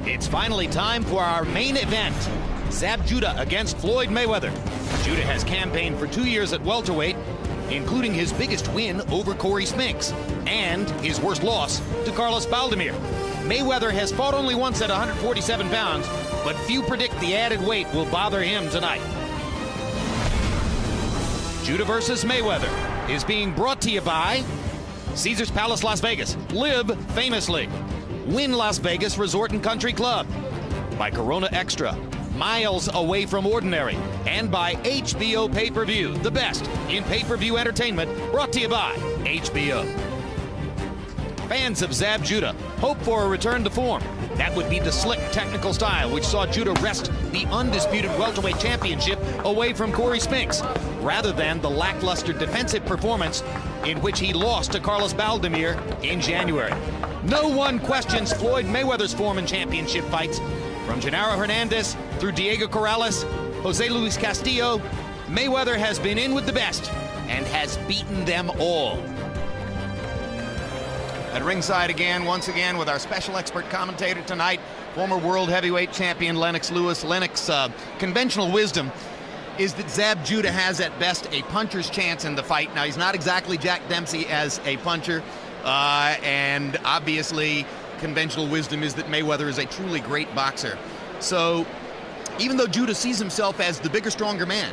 It's finally time for our main event. Zab Judah against Floyd Mayweather. Judah has campaigned for 2 years at welterweight, including his biggest win over Corey Spinks and his worst loss to Carlos Baldemir. Mayweather has fought only once at 147 pounds, but few predict the added weight will bother him tonight. Judah versus Mayweather is being brought to you by Caesars Palace Las Vegas. Live famously. Wynn Las Vegas Resort and Country Club. By Corona Extra, miles away from ordinary. And by HBO Pay-Per-View, the best in pay-per-view entertainment, brought to you by HBO. Fans of Zab Judah hope for a return to form. That would be the slick technical style which saw Judah wrest the undisputed welterweight championship away from Corey Spinks, rather than the lackluster defensive performance in which he lost to Carlos Baldemir in January. No one questions Floyd Mayweather's form in championship fights. From Genaro Hernandez through Diego Corrales, Jose Luis Castillo, Mayweather has been in with the best and has beaten them all. At ringside again, once again, with our special expert commentator tonight, former world heavyweight champion Lennox Lewis. Lennox, conventional wisdom is that Zab Judah has at best a puncher's chance in the fight. Now, he's not exactly Jack Dempsey as a puncher, and obviously conventional wisdom is that Mayweather is a truly great boxer. So even though Judah sees himself as the bigger, stronger man,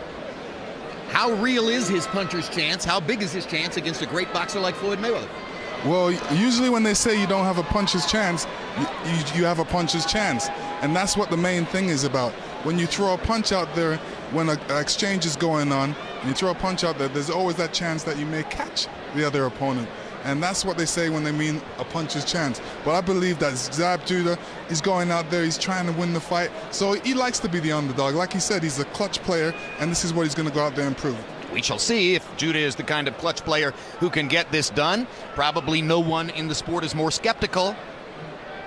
how real is his puncher's chance? How big is his chance against a great boxer like Floyd Mayweather? Well, usually when they say you don't have a puncher's chance, you have a puncher's chance. And that's what the main thing is about. When you throw a punch out there, when an exchange is going on, and you throw a punch out there, there's always that chance that you may catch the other opponent. And that's what they say when they mean a puncher's chance. But I believe that Zab Judah is going out there, he's trying to win the fight. So he likes to be the underdog. Like he said, he's a clutch player, and this is what he's going to go out there and prove. We shall see if Judah is the kind of clutch player who can get this done. Probably no one in the sport is more skeptical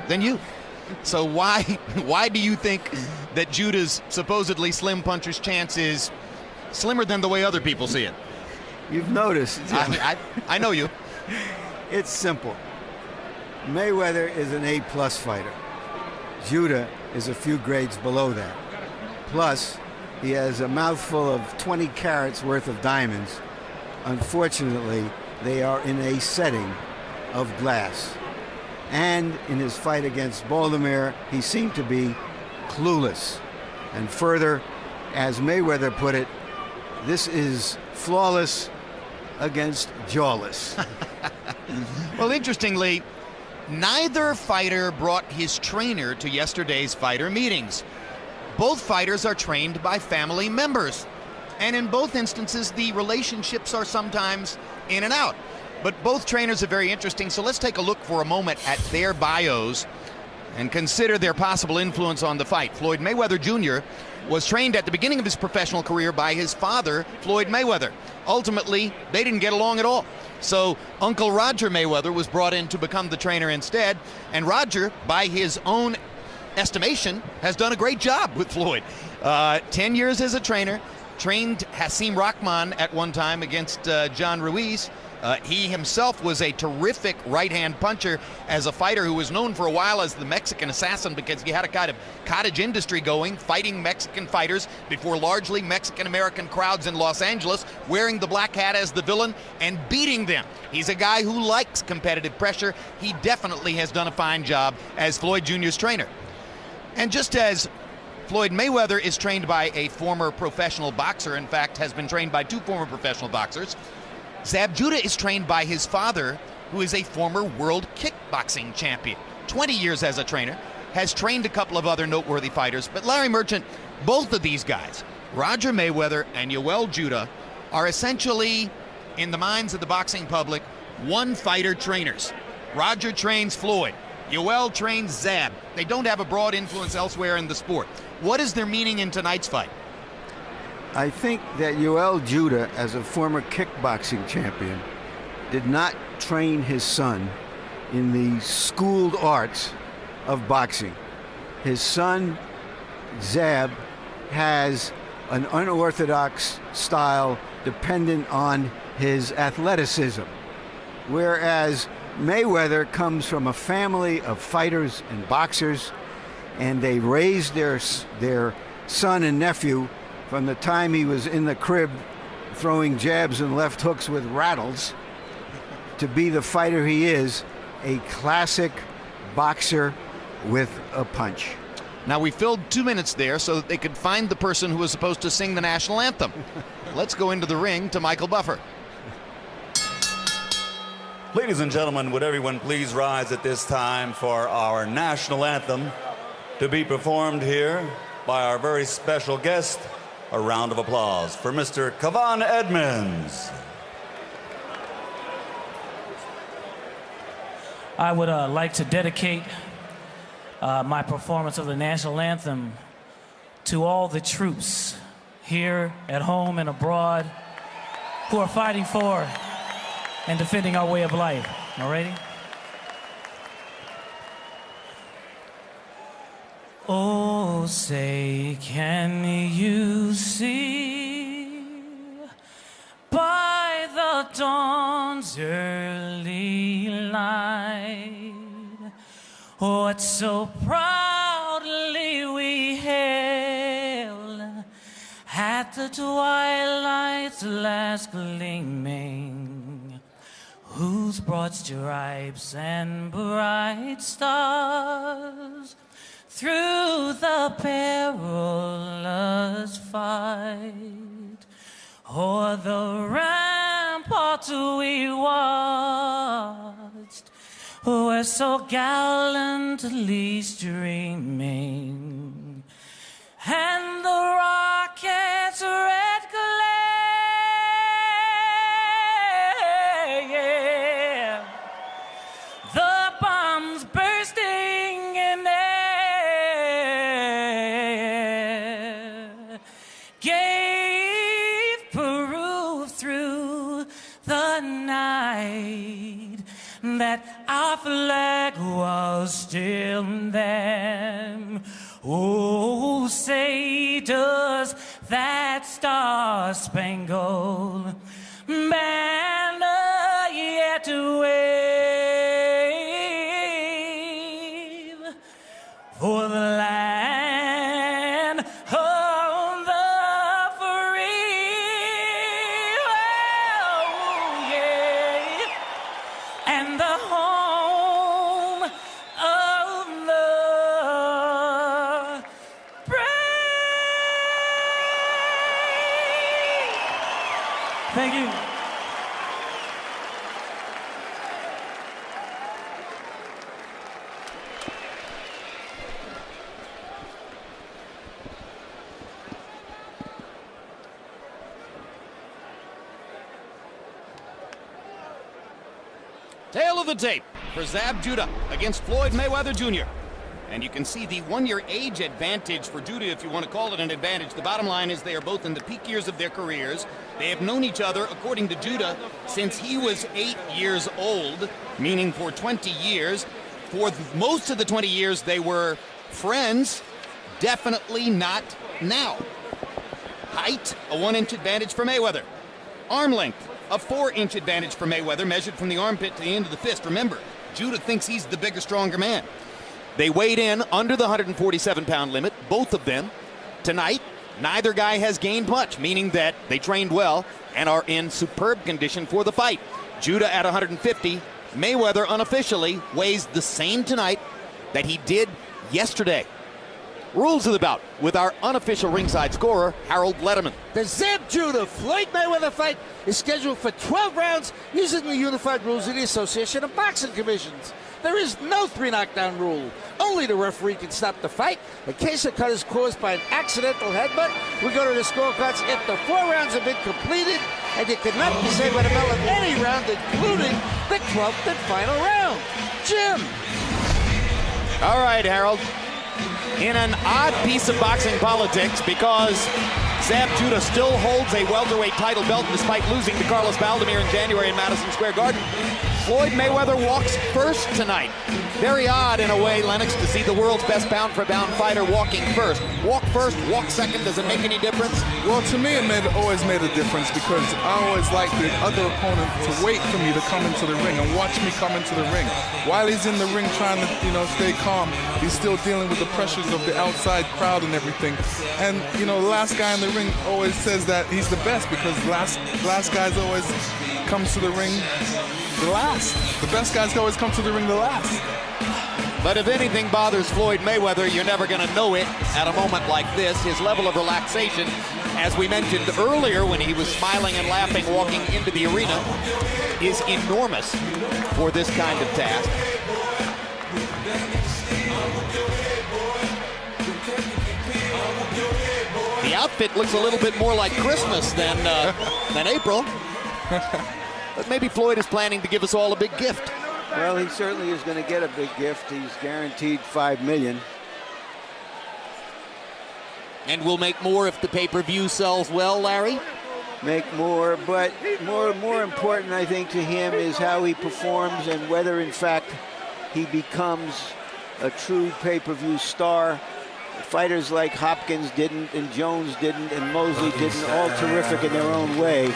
than you. So why do you think that Judah's supposedly slim puncher's chance is slimmer than the way other people see it? You've noticed. I know you. It's simple. Mayweather is an A-plus fighter. Judah is a few grades below that. Plus, he has a mouthful of 20 carats worth of diamonds. Unfortunately, they are in a setting of glass. And in his fight against Baldemir, he seemed to be clueless. And further, as Mayweather put it, this is flawless against jawless. Well, interestingly, neither fighter brought his trainer to yesterday's fighter meetings. Both fighters are trained by family members, and in both instances the relationships are sometimes in and out. But both trainers are very interesting, so let's take a look for a moment at their bios and consider their possible influence on the fight. Floyd Mayweather Jr. was trained at the beginning of his professional career by his father, Floyd Mayweather. Ultimately, they didn't get along at all. So Uncle Roger Mayweather was brought in to become the trainer instead, and Roger, by his own estimation, has done a great job with Floyd. 10 years as a trainer, trained Hasim Rahman at one time against John Ruiz. He himself was a terrific right-hand puncher as a fighter who was known for a while as the Mexican assassin because he had a kind of cottage industry going, fighting Mexican fighters before largely Mexican-American crowds in Los Angeles, wearing the black hat as the villain and beating them. He's a guy who likes competitive pressure. He definitely has done a fine job as Floyd Jr.'s trainer. And just as Floyd Mayweather is trained by a former professional boxer, in fact, has been trained by 2 former professional boxers, Zab Judah is trained by his father, who is a former world kickboxing champion. 20 years as a trainer, has trained a couple of other noteworthy fighters. But Larry Merchant, both of these guys, Roger Mayweather and Yoel Judah, are essentially, in the minds of the boxing public, one-fighter trainers. Roger trains Floyd. Yoel trains Zab. They don't have a broad influence elsewhere in the sport. What is their meaning in tonight's fight? I think that Yoel Judah, as a former kickboxing champion, did not train his son in the schooled arts of boxing. His son, Zab, has an unorthodox style dependent on his athleticism, whereas Mayweather comes from a family of fighters and boxers, and they raised their son and nephew from the time he was in the crib throwing jabs and left hooks with rattles to be the fighter he is, a classic boxer with a punch. Now, we filled 2 minutes there so that they could find the person who was supposed to sing the national anthem. Let's go into the ring to Michael Buffer. Ladies and gentlemen, would everyone please rise at this time for our national anthem to be performed here by our very special guest. A round of applause for Mr. Kavan Edmonds. I would like to dedicate my performance of the national anthem to all the troops here at home and abroad who are fighting for and defending our way of life. All righty? Oh, say, can you see by the dawn's early light what so proudly we hailed at the twilight's last gleaming, whose broad stripes and bright stars through the perilous fight o'er the ramparts we watched were so gallantly streaming, and the rocket's red glare, the bombs bursting in air, gave proof through the night that our flag was still there. Oh, say, does that star-spangled banner yet wave for the land of the free? Oh, yeah. And the home of the brave. Thank you. Tail of the tape for Zab Judah against Floyd Mayweather Jr. And you can see the one-year age advantage for Judah, if you want to call it an advantage. The bottom line is they are both in the peak years of their careers. They have known each other, according to Judah, since he was 8 years old, meaning for 20 years. For most of the 20 years, they were friends. Definitely not now. Height, a 1-inch advantage for Mayweather. Arm length, a 4-inch advantage for Mayweather, measured from the armpit to the end of the fist. Remember, Judah thinks he's the bigger, stronger man. They weighed in under the 147-pound limit, both of them. Tonight, neither guy has gained much, meaning that they trained well and are in superb condition for the fight. Judah at 150, Mayweather unofficially weighs the same tonight that he did yesterday. Rules of the bout with our unofficial ringside scorer, Harold Letterman. The Zab Judah Floyd Mayweather fight is scheduled for 12 rounds using the unified rules of the Association of Boxing Commissions. There is no 3 knockdown rule. Only the referee can stop the fight. In case a cut is caused by an accidental headbutt, we go to the scorecards if the 4 rounds have been completed, and you cannot be saved by the bell of any round, including the 12th and final round. Jim. All right, Harold. In an odd piece of boxing politics, because Zab Judah still holds a welterweight title belt despite losing to Carlos Valdemir in January in Madison Square Garden, Floyd Mayweather walks first tonight. Very odd in a way, Lennox, to see the world's best pound-for-pound fighter walking first. Walk first, walk second, does it make any difference? Well, to me, it always made a difference because I always like the other opponent to wait for me to come into the ring and watch me come into the ring. While he's in the ring trying to, stay calm, he's still dealing with the pressures of the outside crowd and everything. And, the last guy in the ring always says that he's the best because last guys always comes to the ring the last. The best guys always come to the ring the last. But if anything bothers Floyd Mayweather, you're never going to know it at a moment like this. His level of relaxation, as we mentioned earlier when he was smiling and laughing walking into the arena, is enormous for this kind of task. The outfit looks a little bit more like Christmas than April. But maybe Floyd is planning to give us all a big gift. Well, he certainly is going to get a big gift. He's guaranteed $5 million. And we'll make more if the pay-per-view sells well, Larry? Make more, but more important, I think, to him is how he performs and whether, in fact, he becomes a true pay-per-view star. Fighters like Hopkins didn't, and Jones didn't, and Mosley didn't, all terrific in their own way.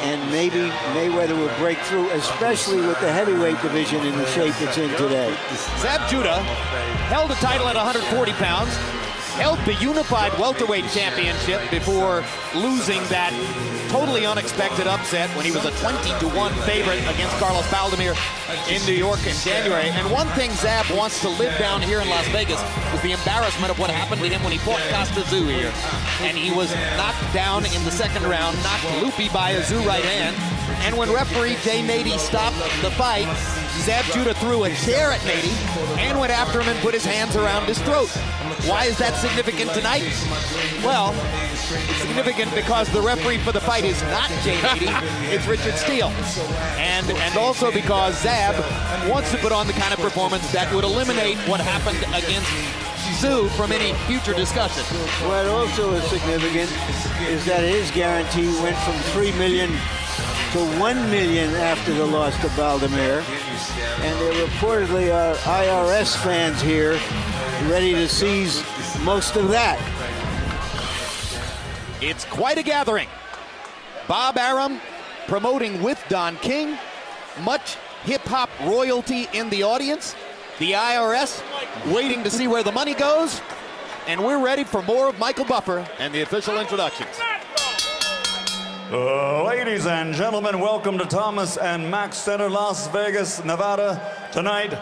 And maybe Mayweather will break through, especially with the heavyweight division in the shape it's in today. Zab Judah held a title at 140 pounds, held the unified welterweight championship before losing that totally unexpected upset when he was a 20-1 favorite against Carlos Valdemir in New York in January. And one thing Zab wants to live down here in Las Vegas is the embarrassment of what happened to him when he fought Costa Zoo here. And he was knocked down in the second round, knocked loopy by a Zoo right hand. And when referee Jay Nady stopped the fight, Zab Judah threw a chair at Nady and went after him and put his hands around his throat. Why is that significant tonight? Well, it's significant because the referee for the fight is not Jay Nady, it's Richard Steele. And also because Zab wants to put on the kind of performance that would eliminate what happened against Zoo from any future discussion. What also is significant is that his guarantee went from $3 million to $1 million after the loss to Valdemir. And there reportedly are IRS fans here ready to seize most of that. It's quite a gathering. Bob Arum promoting with Don King. Much hip-hop royalty in the audience. The IRS waiting to see where the money goes. And we're ready for more of Michael Buffer and the official introductions. Ladies and gentlemen, welcome to Thomas and Mack Center, Las Vegas, Nevada. Tonight,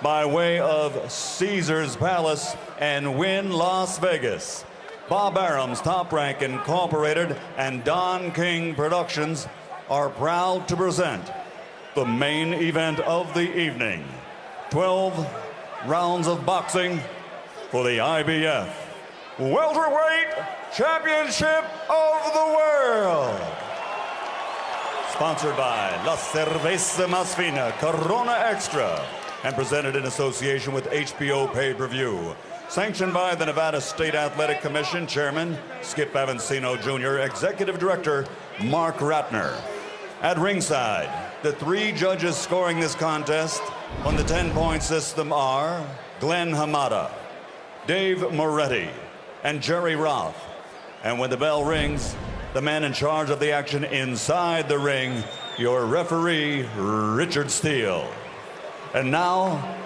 by way of Caesar's Palace and Wynn Las Vegas, Bob Arum's Top Rank Incorporated and Don King Productions are proud to present the main event of the evening. 12 rounds of boxing for the IBF Welterweight Championship of the World. Sponsored by La Cerveza Más Fina, Corona Extra, and presented in association with HBO Pay-Per-View. Sanctioned by the Nevada State Athletic Commission Chairman Skip Avancino Jr., Executive Director Mark Ratner. At ringside, the 3 judges scoring this contest on the 10-point system are Glenn Hamada, Dave Moretti, and Jerry Roth. And when the bell rings, the man in charge of the action inside the ring, your referee, Richard Steele. And now,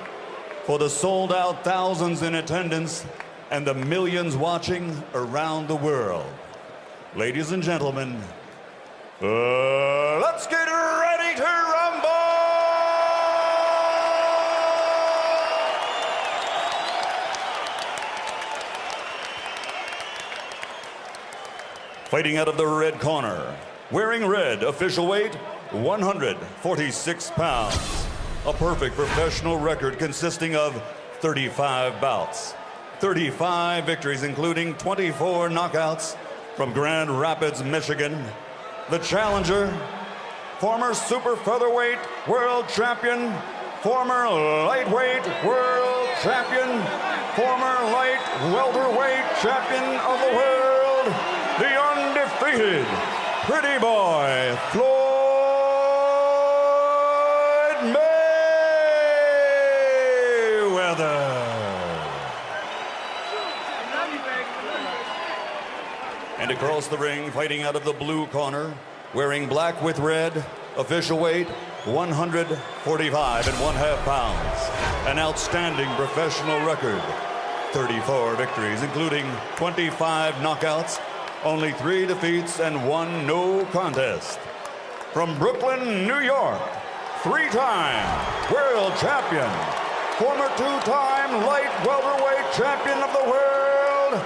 for the sold-out thousands in attendance and the millions watching around the world, ladies and gentlemen, let's get ready to rumble! Fighting out of the red corner, wearing red, official weight, 146 pounds. A perfect professional record consisting of 35 bouts, 35 victories, including 24 knockouts from Grand Rapids, Michigan. The challenger, former super featherweight world champion, former lightweight world champion, former light welterweight champion of the world, the undefeated pretty boy, Floyd. And across the ring, fighting out of the blue corner, wearing black with red, official weight 145 and 1/2 pounds. An outstanding professional record. 34 victories, including 25 knockouts, only 3 defeats, and 1 no contest. From Brooklyn, New York, 3-time world champion, former 2-time light welterweight champion of the world,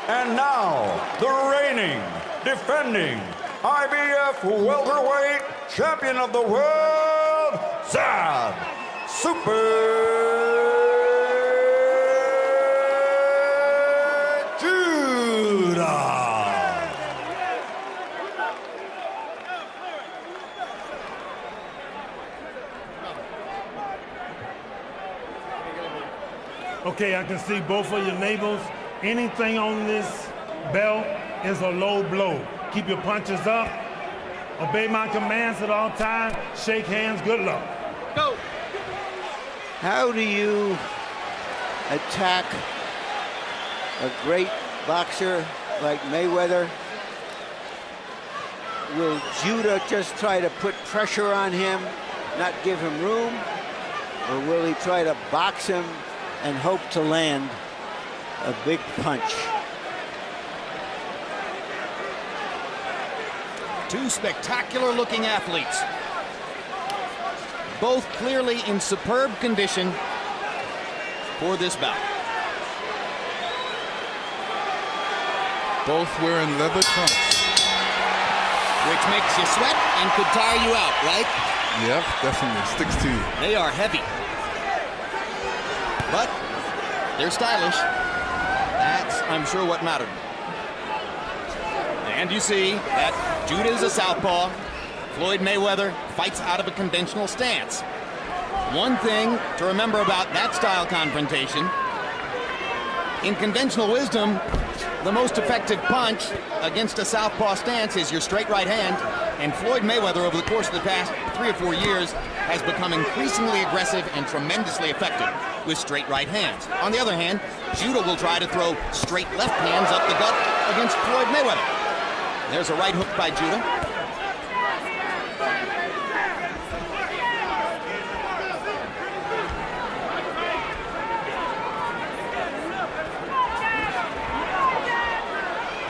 and now the reigning, defending IBF welterweight champion of the world, Zab Super Judah. Okay, I can see both of your neighbors. Anything on this belt is a low blow. Keep your punches up. Obey my commands at all times. Shake hands. Good luck. Go. How do you attack a great boxer like Mayweather? Will Judah just try to put pressure on him, not give him room? Or will he try to box him and hope to land a big punch? Two spectacular-looking athletes. Both clearly in superb condition for this bout. Both wearing leather trunks. Which makes you sweat and could tire you out, right? Yep, definitely. Sticks to you. They are heavy. But they're stylish. That's, I'm sure, what mattered. And you see that Judah is a southpaw. Floyd Mayweather fights out of a conventional stance. One thing to remember about that style confrontation, in conventional wisdom, the most effective punch against a southpaw stance is your straight right hand. And Floyd Mayweather, over the course of the past 3 or 4 years, has become increasingly aggressive and tremendously effective with straight right hands. On the other hand, Judah will try to throw straight left hands up the gut against Floyd Mayweather. There's a right hook by Judah.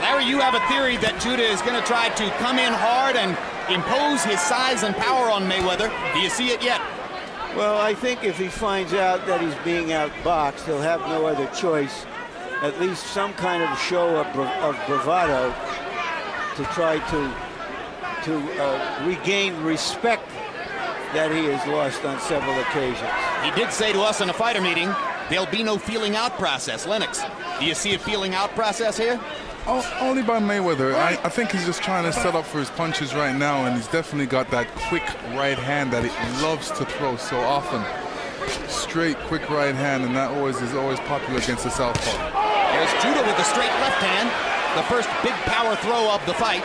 Larry, you have a theory that Judah is going to try to come in hard and impose his size and power on Mayweather. Do you see it yet? Well, I think if he finds out that he's being outboxed, he'll have no other choice. At least some kind of show of bravado to try to regain respect that he has lost on several occasions. He did say to us in a fighter meeting, there'll be no feeling out process. Lennox, do you see a feeling out process here? Only by Mayweather. I think he's just trying to set up for his punches right now, and he's definitely got that quick right hand that he loves to throw so often. Straight, quick right hand, and that is always popular against the southpaw. There's Judah with the straight left hand, the first big power throw of the fight.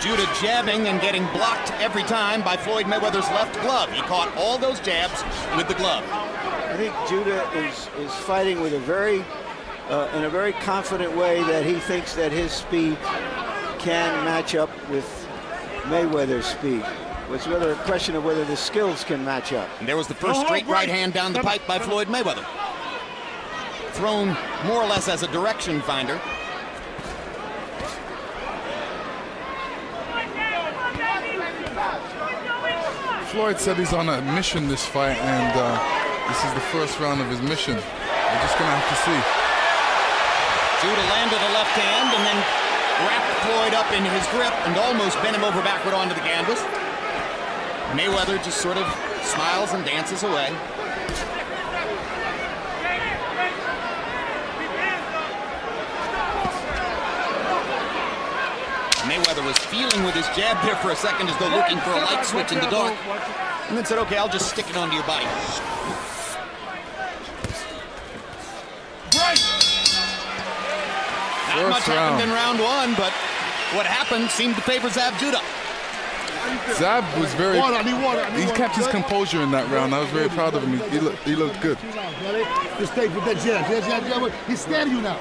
Judah jabbing and getting blocked every time by Floyd Mayweather's left glove. He caught all those jabs with the glove. I think Judah is fighting with in a very confident way that he thinks that his speed can match up with Mayweather's speed. It's rather a question of whether the skills can match up. And there was the first straight right hand down the pipe by Floyd Mayweather. Thrown more or less as a direction finder. Floyd said he's on a mission this fight, and this is the first round of his mission. We're just going to have to see. Judah landed a left hand and then wrapped Floyd up in his grip and almost bent him over backward onto the canvas. Mayweather just sort of smiles and dances away. Mayweather was feeling with his jab there for a second as though looking for a light switch in the dark. And then said, okay, I'll just stick it onto your body. Right. Not much happened in round one, but what happened seemed to favor Zab Judah. Zab was very. Water, I need water. He kept his composure in that round. I was very proud of him. He looked good. Just stay with that jab. He's scared of you now.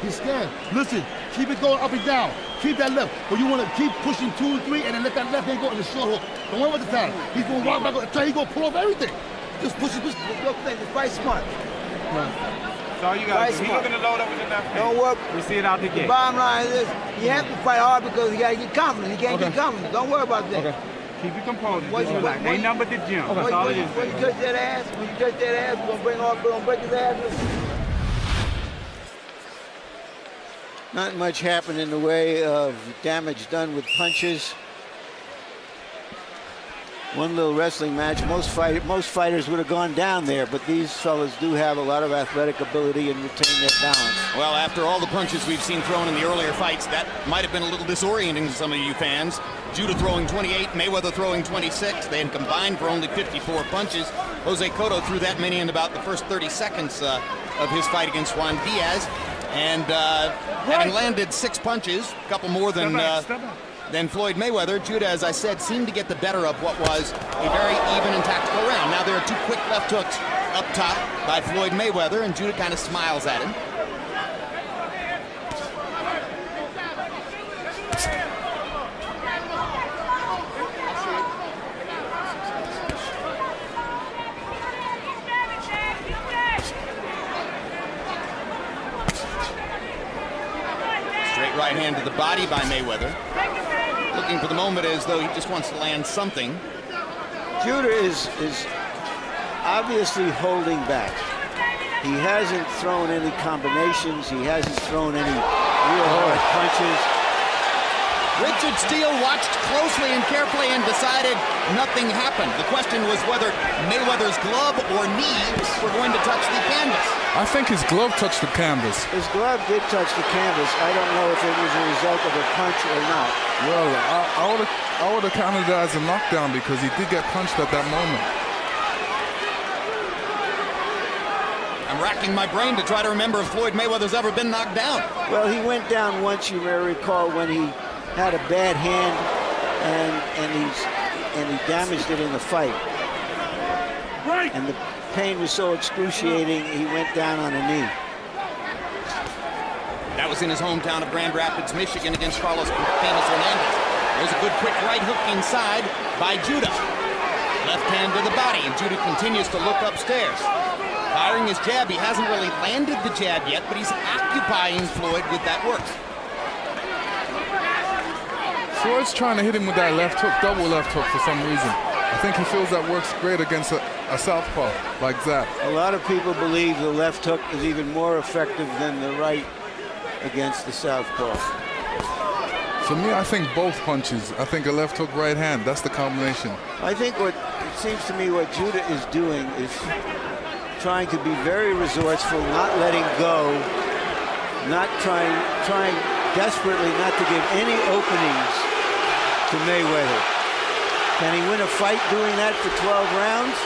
He's scared. Listen, keep it going up and down. Keep that left. But you want to keep pushing 2 and 3 and then let that left hand go in the short hook. Don't worry about the time. He's going to walk back until he's going to pull off everything. Just push it. Just fight smart. That's all you got to do. He's looking to load up with the left hand. Don't work. We see it out the gate. The bottom line is you have to fight hard because you got to get confident. He can't get confident. Don't worry about that. Okay. Keep your composure. Just relax. Ain't nothing but the gym. That's all it is. When you touch that ass, we're going to break his ass. Not much happened in the way of damage done with punches. One little wrestling match. Most fighters would have gone down there, but these fellas do have a lot of athletic ability and retain their balance. Well, after all the punches we've seen thrown in the earlier fights, that might have been a little disorienting to some of you fans. Judah throwing 28, Mayweather throwing 26. They had combined for only 54 punches. Jose Cotto threw that many in about the first 30 seconds of his fight against Juan Diaz. And having landed 6 punches, a couple more than Floyd Mayweather, Judah, as I said, seemed to get the better of what was a very even and tactical round. Now there are 2 quick left hooks up top by Floyd Mayweather, and Judah kind of smiles at him. Right hand to the body by Mayweather. Looking for the moment as though he just wants to land something. Judah is obviously holding back. He hasn't thrown any combinations. He hasn't thrown any real hard punches. Richard Steele watched closely and carefully and decided nothing happened. The question was whether Mayweather's glove or knee were going to touch the canvas. I think his glove touched the canvas. His glove did touch the canvas. I don't know if it was a result of a punch or not. Well, I would have counted that as a knockdown because he did get punched at that moment. I'm racking my brain to try to remember if Floyd Mayweather's ever been knocked down. Well, he went down once, you may recall, when he had a bad hand and he damaged it in the fight. Right. And the pain was so excruciating, he went down on a knee. That was in his hometown of Grand Rapids, Michigan, against Carlos Famous Hernandez. There's a good quick right hook inside by Judah. Left hand to the body, and Judah continues to look upstairs. Firing his jab. He hasn't really landed the jab yet, but he's occupying Floyd with that work. Floyd's trying to hit him with that left hook, double left hook for some reason. I think he feels that works great against a southpaw like Zab. A lot of people believe the left hook is even more effective than the right against the southpaw. For me, I think both punches. I think a left hook, right hand, that's the combination. I think what it seems to me what Judah is doing is trying to be very resourceful, not letting go, not trying desperately not to give any openings to Mayweather. Can he win a fight doing that for 12 rounds?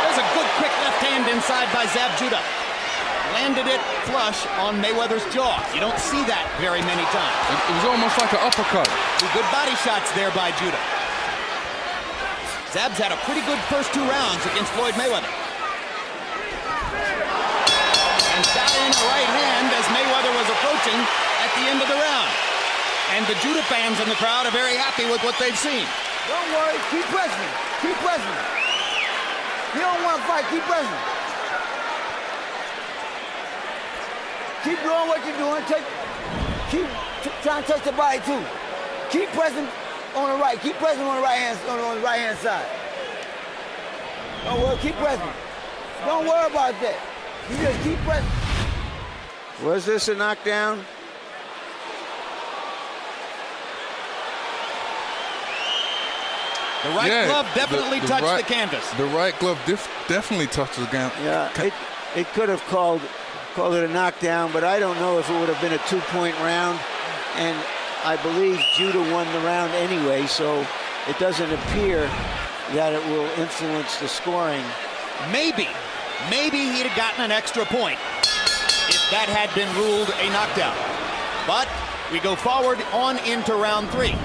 There's a good quick left hand inside by Zab Judah. Landed it flush on Mayweather's jaw. You don't see that very many times. It was almost like an uppercut. 2 good body shots there by Judah. Zab's had a pretty good first 2 rounds against Floyd Mayweather. And got in a right hand as Mayweather was approaching at the end of the round. And the Judah fans in the crowd are very happy with what they've seen. Don't worry, keep pressing. Keep pressing. You don't want to fight, keep pressing. Keep doing what you're doing. Keep trying to touch the body too. Keep pressing on the right. Keep pressing on the right hand side. Don't worry, keep pressing. Don't worry about that. You just keep pressing. Was this a knockdown? The right glove definitely touched the canvas. The right glove definitely touched the canvas. Yeah, it could have called it a knockdown, but I don't know if it would have been a 2-point round. And I believe Judah won the round anyway, so it doesn't appear that it will influence the scoring. Maybe he'd have gotten an extra point if that had been ruled a knockdown. But we go forward on into round 3.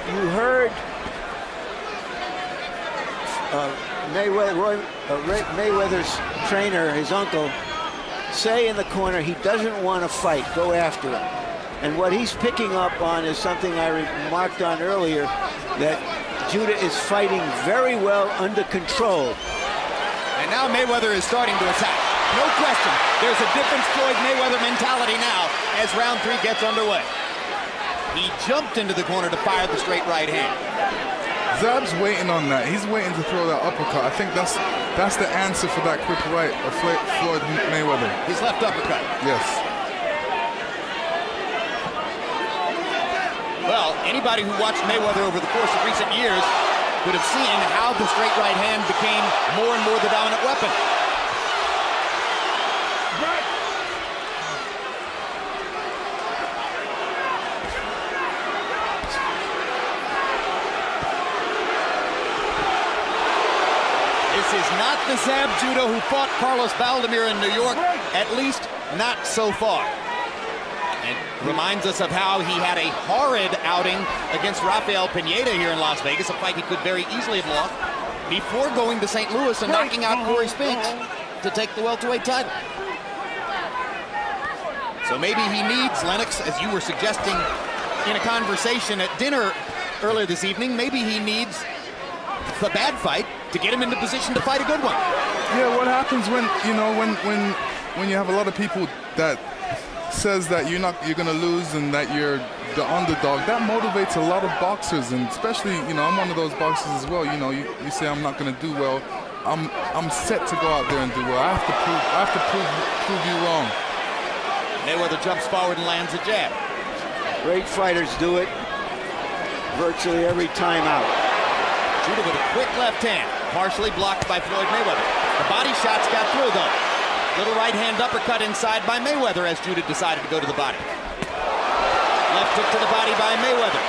You heard Mayweather's trainer, his uncle, say in the corner he doesn't want to fight, go after him. And what he's picking up on is something I remarked on earlier, that Judah is fighting very well under control. And now Mayweather is starting to attack. No question, there's a different Floyd Mayweather mentality now as round 3 gets underway. He jumped into the corner to fire the straight right hand. Zab's waiting on that. He's waiting to throw that uppercut. I think that's the answer for that quick right of Floyd Mayweather. His left uppercut. Yes. Well, anybody who watched Mayweather over the course of recent years could have seen how the straight right hand became more and more the dominant weapon. This is not the Zab Judah who fought Carlos Valdemir in New York, at least not so far. And reminds us of how he had a horrid outing against Rafael Pineda here in Las Vegas, a fight he could very easily have lost, before going to St. Louis and knocking out Corey Spinks to take the welterweight title. So maybe he needs Lennox, as you were suggesting in a conversation at dinner earlier this evening, maybe he needs the bad fight to get him into position to fight a good one. Yeah, what happens when, you know, when you have a lot of people that says that you're gonna lose and that you're the underdog, that motivates a lot of boxers, and especially, you know, I'm one of those boxers as well. You know, you say I'm not gonna do well. I'm set to go out there and do well. I have to prove you wrong. Mayweather jumps forward and lands a jab. Great fighters do it virtually every time out. Judah with a quick left hand, partially blocked by Floyd Mayweather. The body shots got through though. Little right hand uppercut inside by Mayweather as Judah decided to go to the body. Left hook to the body by Mayweather.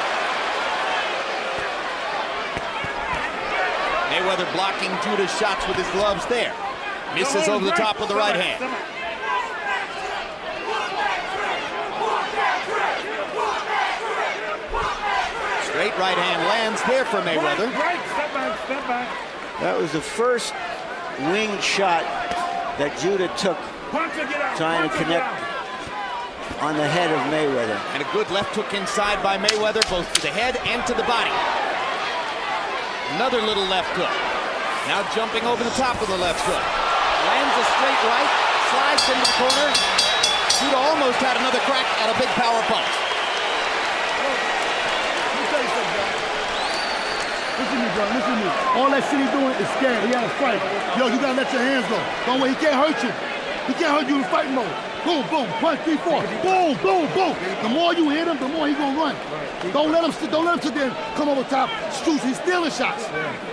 Mayweather blocking Judah's shots with his gloves there. Misses over the top with the right hand. Straight right hand lands there for Mayweather. Step back. That was the first wing shot that Judah took, trying to connect on the head of Mayweather. And a good left hook inside by Mayweather, both to the head and to the body. Another little left hook. Now jumping over the top of the left hook. Lands a straight right, slides into the corner. Judah almost had another crack at a big power punch. Listen to me, bro. Listen to me. All that shit he's doing is scared. He had a fight. Yo, you gotta let your hands go. Don't worry, he can't hurt you. He can't hurt you in fight mode. Boom, boom, 1, 3, 4. Boom, boom, boom. The more you hit him, the more he gonna run. Don't let him sit there and come over top. He's stealing shots.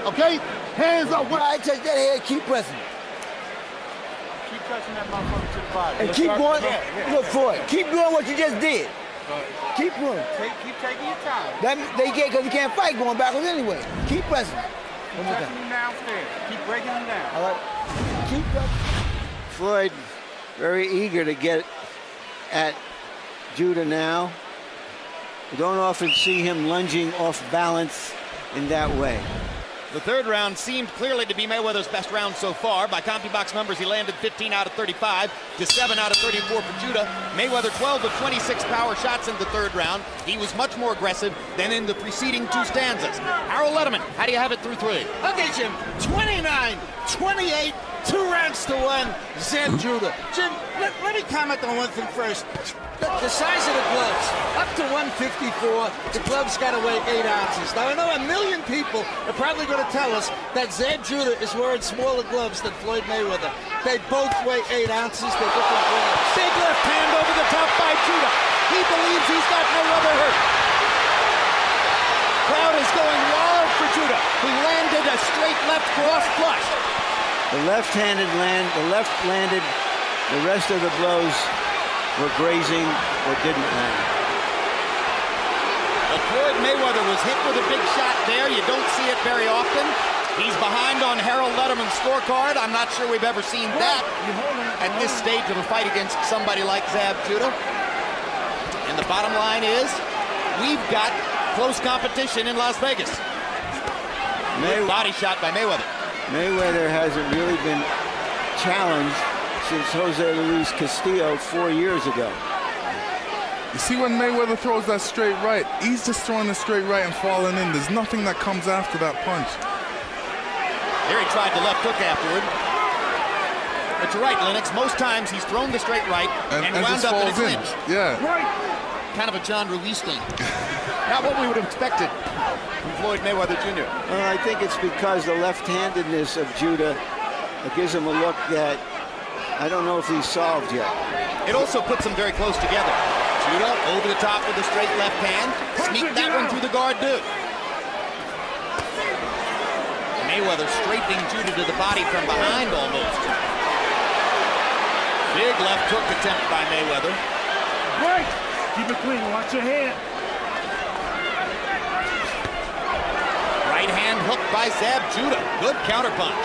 Okay? Hands up. When I touch that head, keep pressing. Keep pressing that motherfucker to the body. And keep going. Look, Floyd, keep doing what you just did. Keep going. Keep taking your time. They get because he can't fight going backwards anyway. Keep pressing. Keep pressing him downstairs. Keep breaking him down. All right. Keep pressing. Floyd, very eager to get at Judah now. You don't often see him lunging off balance in that way. The third round seemed clearly to be Mayweather's best round so far. By CompuBox numbers, he landed 15 out of 35 to 7 out of 34 for Judah. Mayweather 12 of 26 power shots in the third round. He was much more aggressive than in the preceding 2 stanzas. Harold Letterman, how do you have it through 3? Okay, Jim, 29-28, 2 rounds to 1, Zab Judah. Jim, let me comment on one thing first. The size of the gloves, up to 154, the gloves got to weigh 8 ounces. Now, I know a million people are probably going to tell us that Zab Judah is wearing smaller gloves than Floyd Mayweather. They both weigh 8 ounces, they're different gloves. Big left hand over the top by Judah. He believes he's got Mayweather hurt. Crowd is going wild for Judah, who landed a straight left cross flush. The left landed, the rest of the blows were grazing or didn't land. But Floyd Mayweather was hit with a big shot there. You don't see it very often. He's behind on Harold Letterman's scorecard. I'm not sure we've ever seen that at this stage of a fight against somebody like Zab Judah. And the bottom line is, we've got close competition in Las Vegas. Body shot by Mayweather. Mayweather hasn't really been challenged since Jose Luis Castillo 4 years ago. You see when Mayweather throws that straight right, he's just throwing a straight right and falling in. There's nothing that comes after that punch. Here he tried the left hook afterward. But you're right, Lennox. Most times he's thrown the straight right and wound up in a clinch. Yeah. Right. Kind of a John Ruiz thing. Not what we would have expected from Floyd Mayweather Jr. Well, I think it's because the left-handedness of Judah gives him a look that I don't know if he's solved yet. It also puts them very close together. Judah over the top with a straight left hand. Sneak that one through the guard, too. Mayweather straightening Judah to the body from behind almost. Big left hook attempt by Mayweather. Right. Keep it clean. Watch your head. Right hand hook by Zab Judah. Good counterpunch.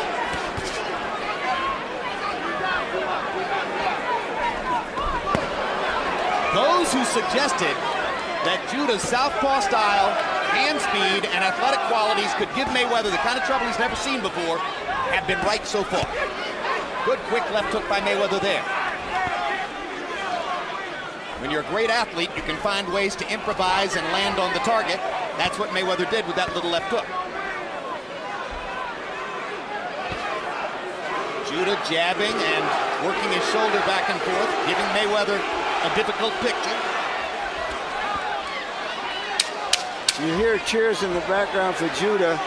Those who suggested that Judah's southpaw style, hand speed, and athletic qualities could give Mayweather the kind of trouble he's never seen before have been right so far. Good quick left hook by Mayweather there. When you're a great athlete, you can find ways to improvise and land on the target. That's what Mayweather did with that little left hook. Judah jabbing and working his shoulder back and forth, giving Mayweather a difficult picture. You hear cheers in the background for Judah.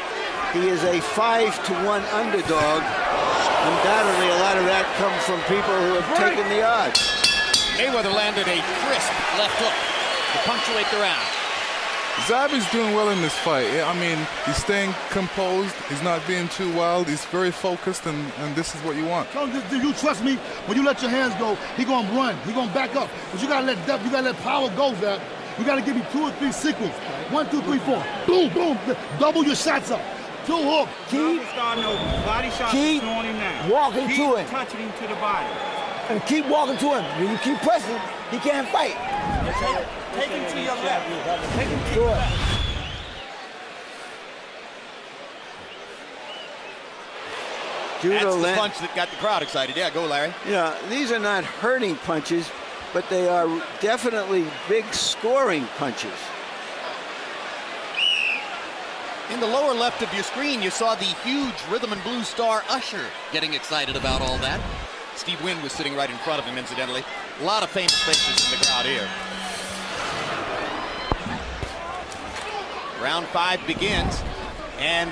He is a 5-1 underdog. Undoubtedly, a lot of that comes from people who have taken the odds. Mayweather landed a crisp left hook to punctuate the round. Zab is doing well in this fight. I mean, he's staying composed. He's not being too wild. He's very focused, and this is what you want. Do you trust me? When you let your hands go, he gonna run. He gonna back up. But you gotta let depth. You gotta let power go, Zab. You gotta give me 2 or 3 sequence. 1, 2, 3, 4. Boom, boom. Double your shots up. 2 hook. Keep starting over. Body shots keep throwing him now. Walking keep to him. Touching him to the body. And keep walking to him. When you keep pressing, he can't fight. Take him to your left. Take him to your left. That's the punch that got the crowd excited. Yeah, go, Larry. Yeah, these are not hurting punches, but they are definitely big scoring punches. In the lower left of your screen, you saw the huge rhythm and blues star Usher getting excited about all that. Steve Wynn was sitting right in front of him, incidentally. A lot of famous faces in the crowd here. Round 5 begins, and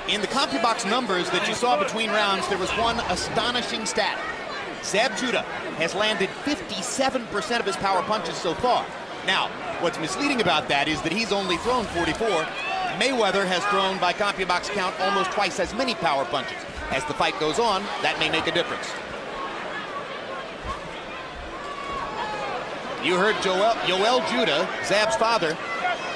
in the CompuBox numbers that you saw between rounds, there was one astonishing stat. Zab Judah has landed 57% of his power punches so far. Now, what's misleading about that is that he's only thrown 44. Mayweather has thrown, by CompuBox count, almost twice as many power punches. As the fight goes on, that may make a difference. You heard Yoel Judah, Zab's father,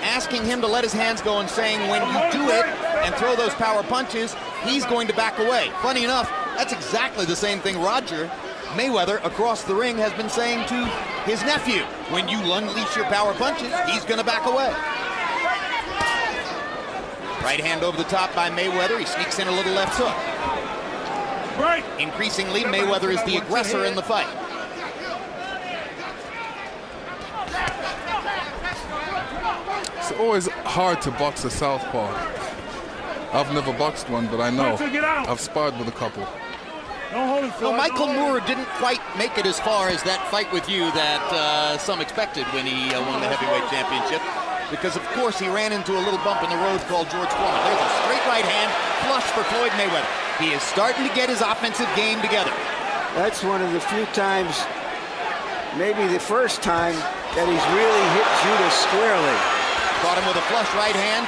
asking him to let his hands go and saying when you do it and throw those power punches, he's going to back away. Funny enough, that's exactly the same thing Roger Mayweather across the ring has been saying to his nephew. When you unleash your power punches, he's going to back away. Right hand over the top by Mayweather. He sneaks in a little left hook. Right. Increasingly, Mayweather is the aggressor in the fight. It's always hard to box a southpaw. I've never boxed one, but I know. I've sparred with a couple. Well, Michael Moore didn't quite make it as far as that fight with you that some expected when he won the heavyweight championship. Because, of course, he ran into a little bump in the road called George Foreman. There's a straight right hand flush for Floyd Mayweather. He is starting to get his offensive game together. That's one of the few times, maybe the first time, that he's really hit Judah squarely. Caught him with a flush right hand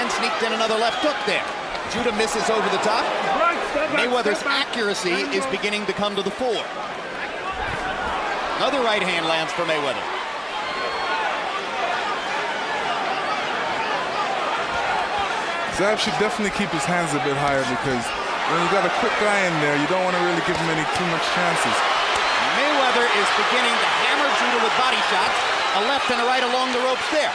and sneaked in another left hook there. Judah misses over the top. Mayweather's accuracy is beginning to come to the fore. Another right hand lands for Mayweather. Zab should definitely keep his hands a bit higher because when you got a quick guy in there, you don't want to really give him too much chances. Mayweather is beginning to hammer Judah with body shots, a left and a right along the ropes there.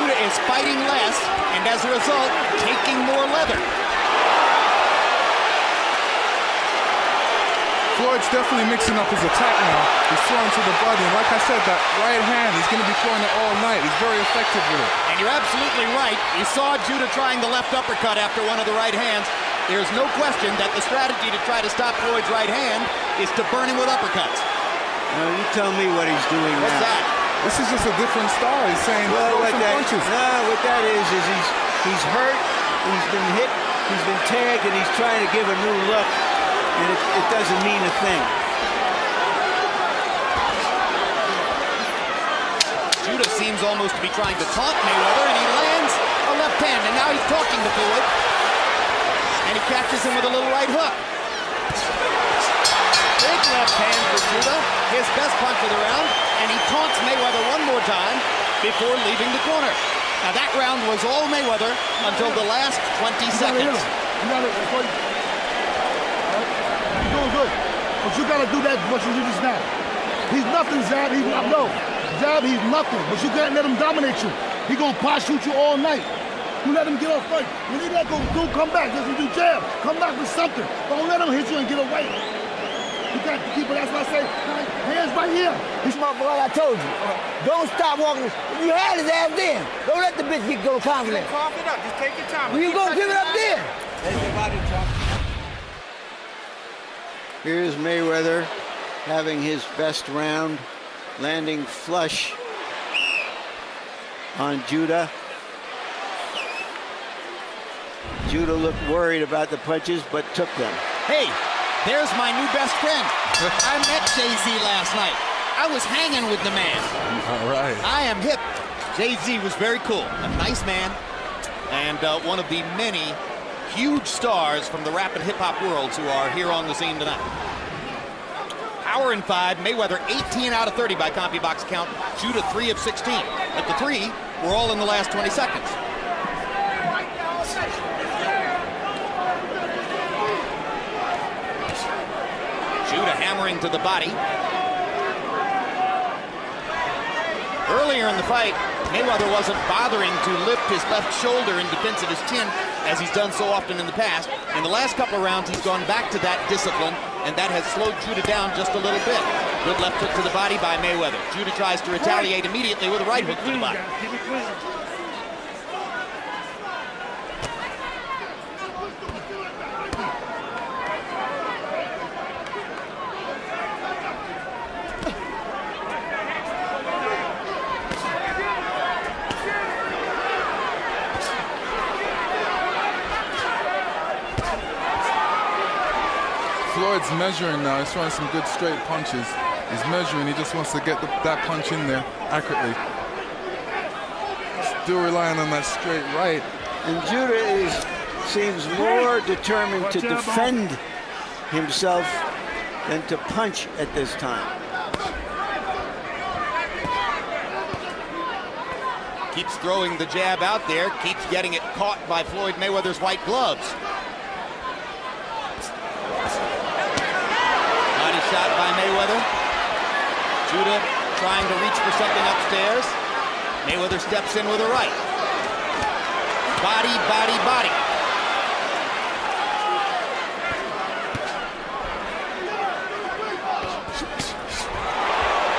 Judah is fighting less, and as a result, taking more leather. Floyd's definitely mixing up his attack now. He's throwing to the body, and like I said, that right hand, he's going to be throwing it all night. He's very effective with it. And you're absolutely right. You saw Judah trying the left uppercut after one of the right hands. There's no question that the strategy to try to stop Floyd's right hand is to burn him with uppercuts. Now, you tell me what he's doing now. What's that? This is just a different style. He's saying, well, throw some punches. No, what that is he's hurt, he's been hit, he's been tagged, and he's trying to give a new look, and it doesn't mean a thing. Judah seems almost to be trying to taunt Mayweather, and he lands a left hand, and now he's talking to Floyd. And he catches him with a little right hook. Big left hand for Judah, his best punch of the round, and he taunts Mayweather one more time before leaving the corner. Now that round was all Mayweather until the last 20 seconds. You got it. You're doing good. But you got to do that what you did just now. He's nothing, Zab. He's not, no. Zab, he's nothing. But you can't let him dominate you. He going to pot shoot you all night. You let him get off fight. When he let go, come back. Just do jab. Come back with something. Don't let him hit you and get away. You got to keep it. That's what I say. Hands right here. This motherfucker, I told you. Don't stop walking. You had his ass then. Don't let the bitch get go confident. Cough it up. Just take your time. Well, you gonna give it up then. Here's Mayweather having his best round, landing flush on Judah. Judah looked worried about the punches, but took them. Hey, there's my new best friend. I met Jay-Z last night. I was hanging with the man. All right. I am hip. Jay-Z was very cool, a nice man, and one of the many huge stars from the rap and hip-hop worlds who are here on the scene tonight. Hour and 5, Mayweather 18 out of 30 by CompuBox count, Judah 3 of 16. But the 3 were all in the last 20 seconds. Judah hammering to the body. Earlier in the fight, Mayweather wasn't bothering to lift his left shoulder in defense of his chin, as he's done so often in the past. In the last couple of rounds, he's gone back to that discipline, and that has slowed Judah down just a little bit. Good left hook to the body by Mayweather. Judah tries to retaliate immediately with a right hook to the body. Keep it clean. Floyd's measuring now. He's throwing some good straight punches. He's measuring. He just wants to get that punch in there accurately. Still relying on that straight right. And Judah seems more determined to defend himself than to punch at this time. Keeps throwing the jab out there, keeps getting it caught by Floyd Mayweather's white gloves. Body shot by Mayweather. Judah trying to reach for something upstairs. Mayweather steps in with a right. Body, body, body.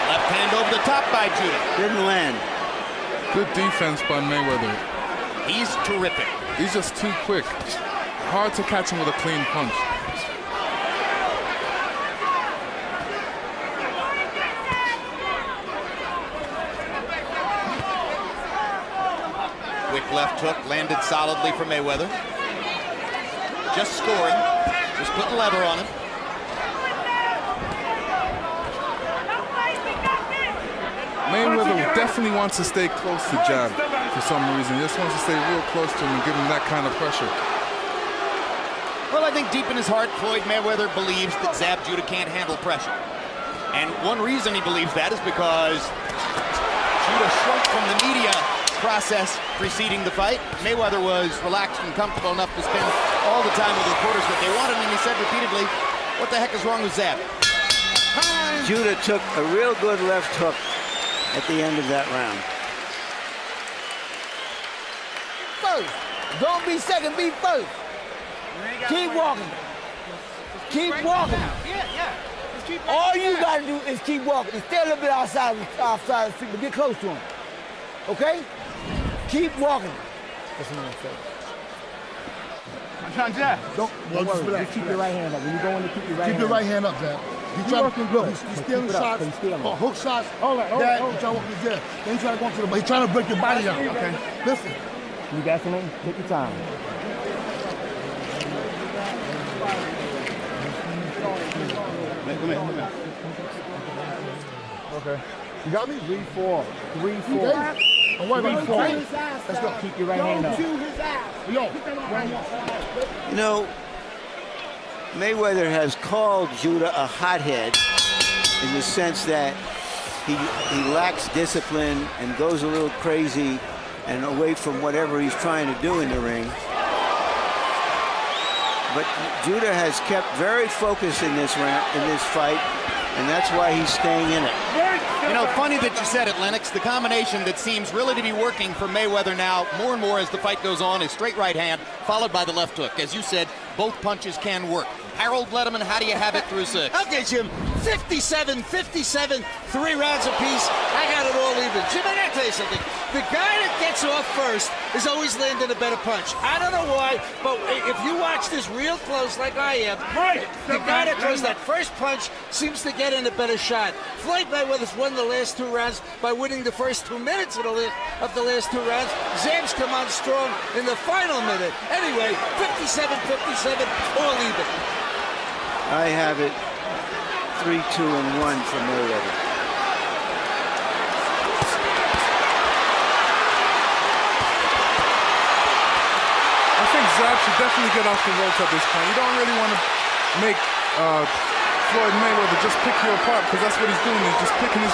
Left hand over the top by Judah. Didn't land. Good defense by Mayweather. He's terrific. He's just too quick. Hard to catch him with a clean punch. Quick left hook landed solidly for Mayweather. Just scoring. Just putting leather on him. Mayweather definitely wants to stay close to jab for some reason. He just wants to stay real close to him and give him that kind of pressure. Well, I think deep in his heart, Floyd Mayweather believes that Zab Judah can't handle pressure. And one reason he believes that is because Judah shrunk from the media process preceding the fight. Mayweather was relaxed and comfortable enough to spend all the time with reporters that they wanted, and he said repeatedly, what the heck is wrong with Zab? Judah took a real good left hook at the end of that round. Don't be second, be first. Keep walking. Keep walking. All you gotta do is keep walking and stay a little bit outside of the street, but get close to him. Okay? Keep walking. That's what I'm saying. I'm trying to jab. Don't worry. Just keep your right hand up. When you go in to keep your right hand up. Keep your right hand up, Zab. He's trying to look. He's stealing shots. Hook shots. Hold on. He's trying to walk his jab. Then he's trying to go to the. He's trying to break your body down. Okay. Listen. You got something? Take your time. Come here. Okay. You got me? 3-4. 3-4. Okay. Don't worry about it. Let's go. Keep your right hand up. You know, Mayweather has called Judah a hothead in the sense that he lacks discipline and goes a little crazy and away from whatever he's trying to do in the ring. But Judah has kept very focused in this fight, and that's why he's staying in it. You know, funny that you said it, Lennox. The combination that seems really to be working for Mayweather now, more and more as the fight goes on, is straight right hand, followed by the left hook. As you said, both punches can work. Harold Letterman, how do you have it through 6? Okay, Jim. 57, 3 rounds apiece. I got it all even. Jim, I gotta tell you something. The guy that gets off first is always landing a better punch. I don't know why, but if you watch this real close like I am, the guy that throws that first punch seems to get in a better shot. Floyd Mayweather's won the last 2 rounds by winning the first 2 minutes of the last 2 rounds. Zab's come on strong in the final minute. Anyway, 57, all even. I have it 3-2 and 1 for Mayweather. I think Zab should definitely get off the ropes at this point. You don't really want to make Floyd Mayweather just pick you apart, because that's what he's doing. He's just picking his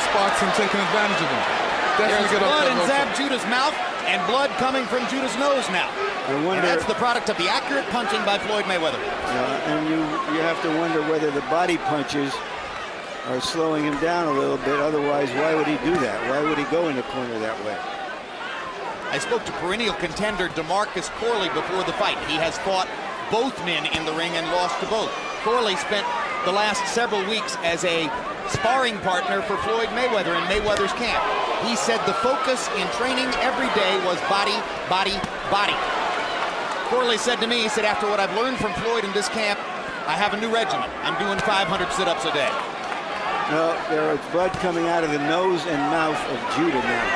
spots and taking advantage of them. Definitely There's get off blood that in rope. Zab Judah's mouth and blood coming from Judah's nose now. I wonder, and that's the product of the accurate punching by Floyd Mayweather. And you have to wonder whether the body punches are slowing him down a little bit. Otherwise, why would he do that? Why would he go in the corner that way? I spoke to perennial contender DeMarcus Corley before the fight. He has fought both men in the ring and lost to both. Corley spent the last several weeks as a sparring partner for Floyd Mayweather in Mayweather's camp. He said the focus in training every day was body, body, body. Corley said to me, he said, after what I've learned from Floyd in this camp, I have a new regimen. I'm doing 500 sit-ups a day. No, there is blood coming out of the nose and mouth of Judah now.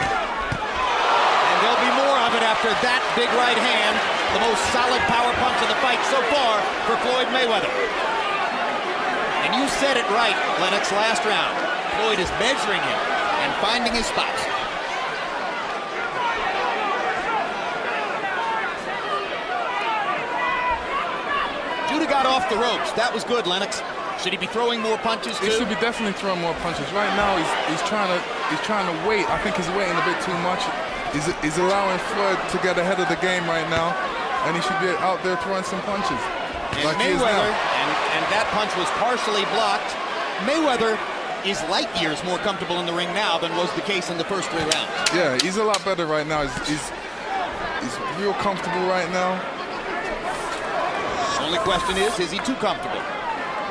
And there'll be more of it after that big right hand, the most solid power punch of the fight so far for Floyd Mayweather. And you said it right, Lennox, last round. Floyd is measuring him and finding his spots. Judah got off the ropes. That was good, Lennox. Should he be throwing more punches too? He should be definitely throwing more punches. Right now, he's trying to wait. I think he's waiting a bit too much. He's allowing Floyd to get ahead of the game right now, and he should be out there throwing some punches. And like Mayweather, and that punch was partially blocked. Mayweather is light years more comfortable in the ring now than was the case in the first 3 rounds. Yeah, he's a lot better right now. He's real comfortable right now. Only question is he too comfortable?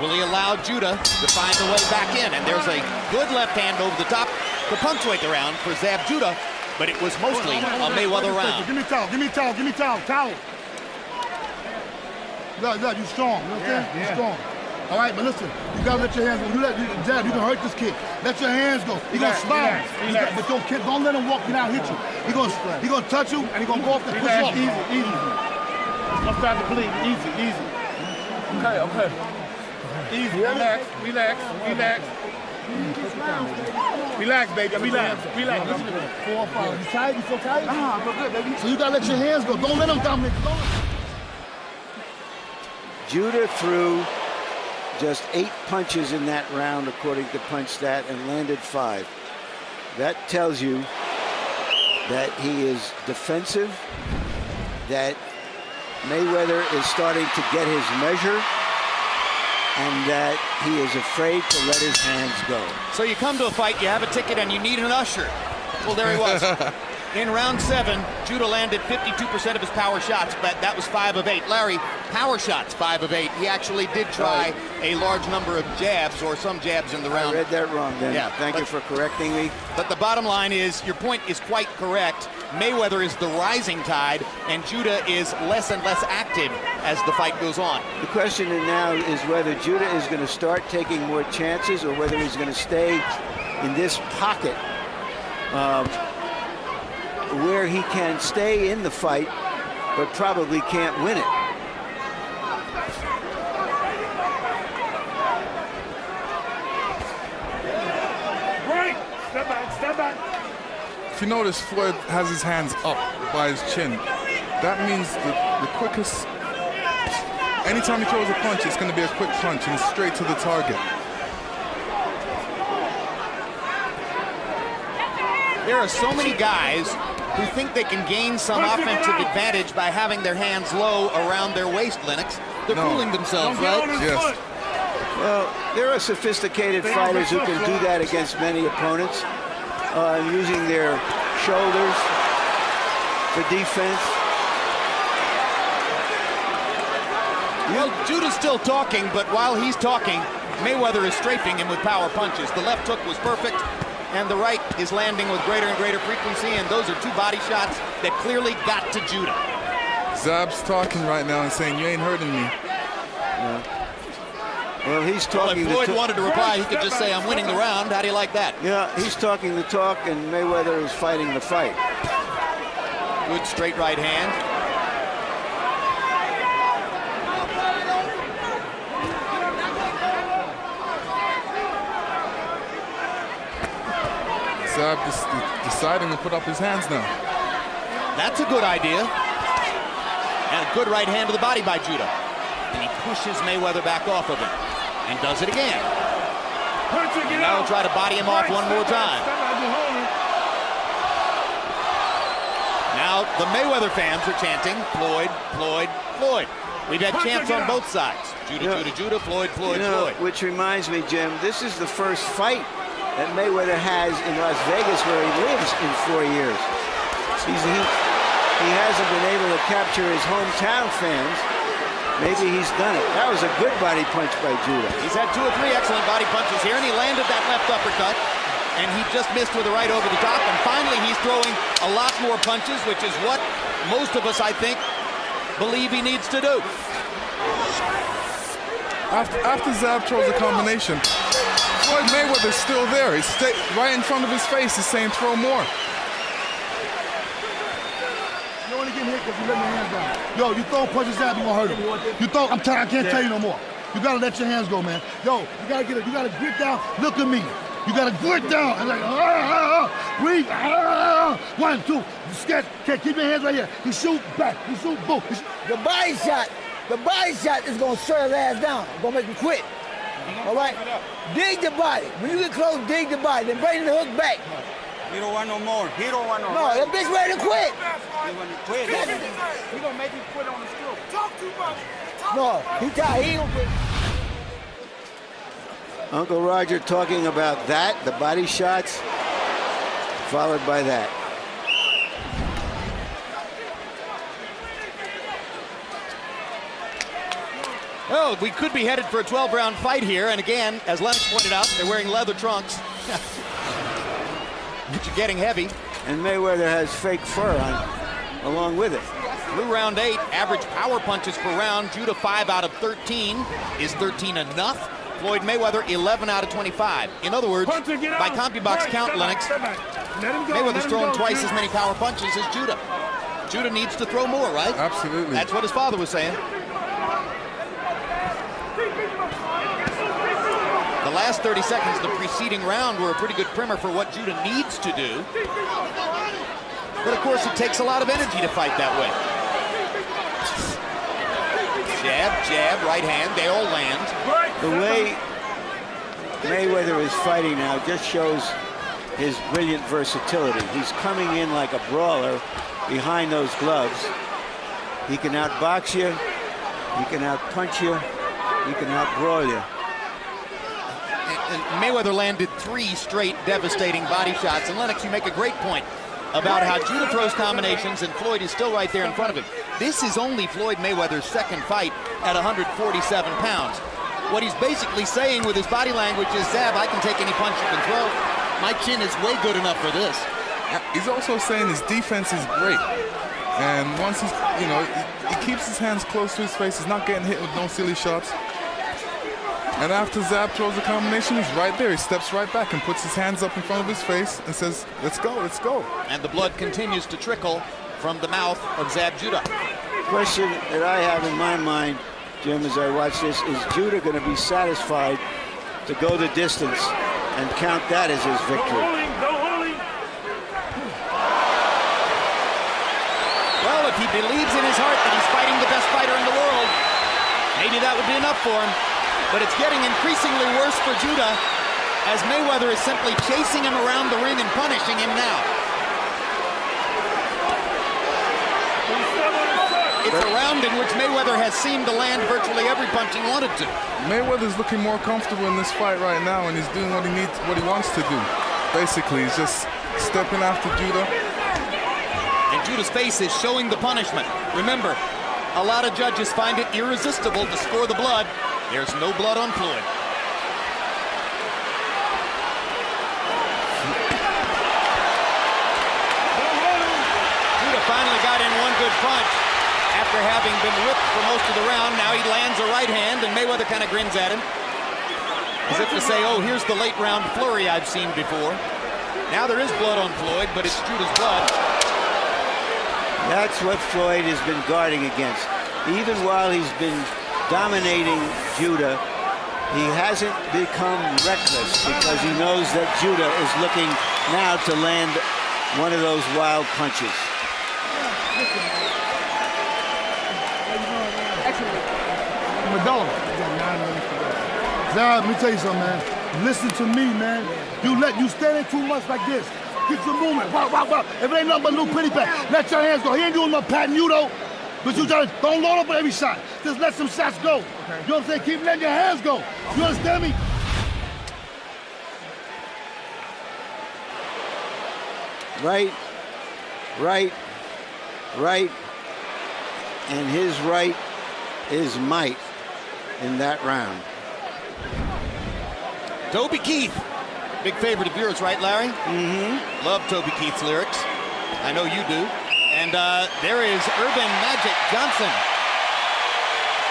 Will he allow Judah to find a way back in? And there's a good left hand over the top to punctuate the round for Zab Judah, but it was mostly a Mayweather round. Give me towel. Look, you strong. You know what I'm saying? Yeah. You're strong. All right, but listen, you gotta let your hands go. Jab, you can hurt this kid. Let your hands go. He's gonna smile. Relax. But don't let him walk you down, hit you. He's gonna touch you and he's gonna go off the push off. Easy. I'm starting to bleed. Easy. Okay. Easy. Relax, baby. Relax. 4 or 5. You tired? You feel tired? I feel good, baby. So you gotta let your hands go. Don't let him dominate. Judah threw just 8 punches in that round, according to PunchStat, and landed 5. That tells you that he is defensive, that Mayweather is starting to get his measure, and that he is afraid to let his hands go. So you come to a fight, you have a ticket, and you need an usher. Well, there he was. In round 7, Judah landed 52% of his power shots, but that was 5 of 8. Larry, power shots, 5 of 8. He actually did try a large number of jabs, or some jabs in the round. I read that wrong, then. Yeah, Thank you for correcting me. But the bottom line is, your point is quite correct. Mayweather is the rising tide, and Judah is less and less active as the fight goes on. The question now is whether Judah is going to start taking more chances or whether he's going to stay in this pocket where he can stay in the fight, but probably can't win it. Right. Step back, step back. If you notice, Floyd has his hands up by his chin. That means the quickest, anytime he throws a punch, it's going to be a quick punch and straight to the target. There are so many guys who think they can gain some offensive advantage by having their hands low around their waist, Lennox. They're fooling themselves, right? Yes. Well, there are sophisticated fighters who can do that against many opponents, using their shoulders for defense. Well, Judah's still talking, but while he's talking, Mayweather is strafing him with power punches. The left hook was perfect, and the right is landing with greater and greater frequency, and those are 2 body shots that clearly got to Judah. Zab's talking right now and saying, "You ain't hurting me." Yeah. Well, he's talking. Well, if Floyd wanted to reply, he could just say, "I'm winning the round." How do you like that? Yeah, he's talking the talk, and Mayweather is fighting the fight. Good straight right hand. Zab deciding to put up his hands now. That's a good idea. And a good right hand to the body by Judah. And he pushes Mayweather back off of him. And does it again. Now he'll try to body him off one more time. Now the Mayweather fans are chanting, Floyd, Floyd, Floyd. We've had chants on both sides. Judah, Judah, Judah, Floyd, Floyd, Floyd. Which reminds me, Jim, this is the first fight that Mayweather has in Las Vegas, where he lives, in 4 years. He hasn't been able to capture his hometown fans. Maybe he's done it. That was a good body punch by Judah. He's had 2 or 3 excellent body punches here, and he landed that left uppercut, and he just missed with the right over the top, and finally he's throwing a lot more punches, which is what most of us, I think, believe he needs to do. After Zab throws a combination, Floyd Mayweather's still there. He's right in front of his face. He's saying, "Throw more." You only get hit because you let your hands down. Yo, you throw punches out, you gonna hurt him. You throw, I can't tell you no more. You gotta let your hands go, man. Yo, you gotta get it. You gotta grit down. Look at me. You gotta grit down and like, breathe. 1, 2. Sketch. Okay, keep your hands right here. You shoot back. You shoot boom. The body shot is gonna shut his ass down. Gonna make him quit. All right? Dig the body. When you get close, dig the body. Then bring the hook back. He don't want no more. He don't want no more. No, that bitch ready to quit. He want to quit. He gonna make you quit on the stroke. Talk too much. No, he tired. He ain't gonna quit. Uncle Roger talking about that, the body shots, followed by that. Well, we could be headed for a 12-round fight here, and again, as Lennox pointed out, they're wearing leather trunks. Which are getting heavy. And Mayweather has fake fur on along with it. Through round 8, average power punches per round. Judah 5 out of 13. Is 13 enough? Floyd Mayweather 11 out of 25. In other words, by CompuBox count, Lennox, Mayweather's thrown twice as many power punches as Judah. Judah needs to throw more, right? Absolutely. That's what his father was saying. The last 30 seconds of the preceding round were a pretty good primer for what Judah needs to do. But of course, it takes a lot of energy to fight that way. Jab, jab, right hand, they all land. The way Mayweather is fighting now just shows his brilliant versatility. He's coming in like a brawler behind those gloves. He can outbox you, he can outpunch you, he can outbrawl you. And Mayweather landed 3 straight devastating body shots. And Lennox, you make a great point. about how Judah throws combinations and Floyd is still right there in front of him. This is only Floyd Mayweather's second fight at 147 pounds. What he's basically saying with his body language is, Zab, I can take any punch you can throw. My chin is way good enough for this. He's also saying his defense is great. And once he's, he keeps his hands close to his face. He's not getting hit with no silly shots. And after Zab throws a combination, he's right there. He steps right back and puts his hands up in front of his face and says, let's go, let's go. And the blood continues to trickle from the mouth of Zab Judah. Question that I have in my mind, Jim, as I watch this, is Judah going to be satisfied to go the distance and count that as his victory? Well, if he believes in his heart that he's fighting the best fighter in the world, maybe that would be enough for him. But it's getting increasingly worse for Judah as Mayweather is simply chasing him around the ring and punishing him now. It's a round in which Mayweather has seemed to land virtually every punch he wanted to. Mayweather's looking more comfortable in this fight right now, and he's doing what he wants to do. Basically, he's just stepping after Judah. And Judah's face is showing the punishment. Remember, a lot of judges find it irresistible to score the blood. There's no blood on Floyd. Judah finally got in one good punch. After having been whipped for most of the round, now he lands a right hand, and Mayweather kind of grins at him. As if to say, oh, here's the late round flurry I've seen before. Now there is blood on Floyd, but it's Judah's blood. That's what Floyd has been guarding against. Even while he's been dominating Judah, he hasn't become reckless because he knows that Judah is looking now to land one of those wild punches. Madonna. Zab, let me tell you something, man. Listen to me, man. You standing too much like this. Get some movement. Wow, wow, wow. If it ain't nothing but a little pity pat, let your hands go. He ain't doing no patting you, though. But you just don't load up with every shot. Just let some shots go. Okay. You know what I'm saying? Keep letting your hands go. You understand me? Right, right, right. And his right is might in that round. Toby Keith, big favorite of yours, right, Larry? Mm-hmm. Love Toby Keith's lyrics. I know you do. And there is Urban Magic Johnson.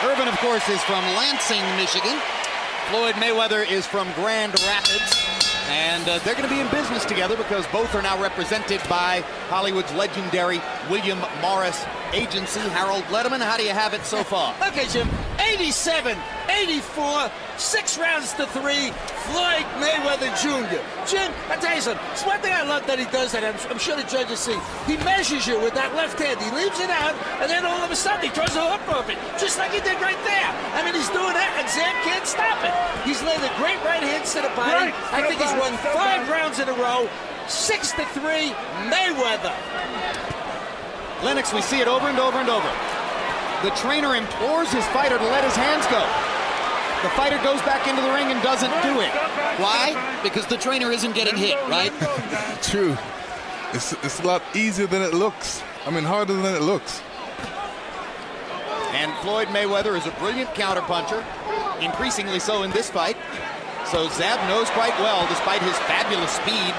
Urban, of course, is from Lansing, Michigan. Floyd Mayweather is from Grand Rapids. And they're going to be in business together because both are now represented by Hollywood's legendary William Morris agency. Harold Letterman, how do you have it so far? Okay, Jim. 87, 84, 6 rounds to 3. Floyd Mayweather Jr. Jim, I tell you something. It's one thing I love that he does that I'm sure the judges see. He measures you with that left hand. He leaves it out, and then all of a sudden he throws a hook off it, just like he did right there. I mean, he's doing that, and Zab can't stop it. He's landed great right hands to the body. I think he's won 5 rounds in a row. 6-3, Mayweather. Lennox, we see it over and over and over. The trainer implores his fighter to let his hands go. The fighter goes back into the ring and doesn't do it. Why? Because the trainer isn't getting hit, right? True. It's a lot easier than it looks. I mean, harder than it looks. And Floyd Mayweather is a brilliant counterpuncher, increasingly so in this fight. So Zab knows quite well, despite his fabulous speed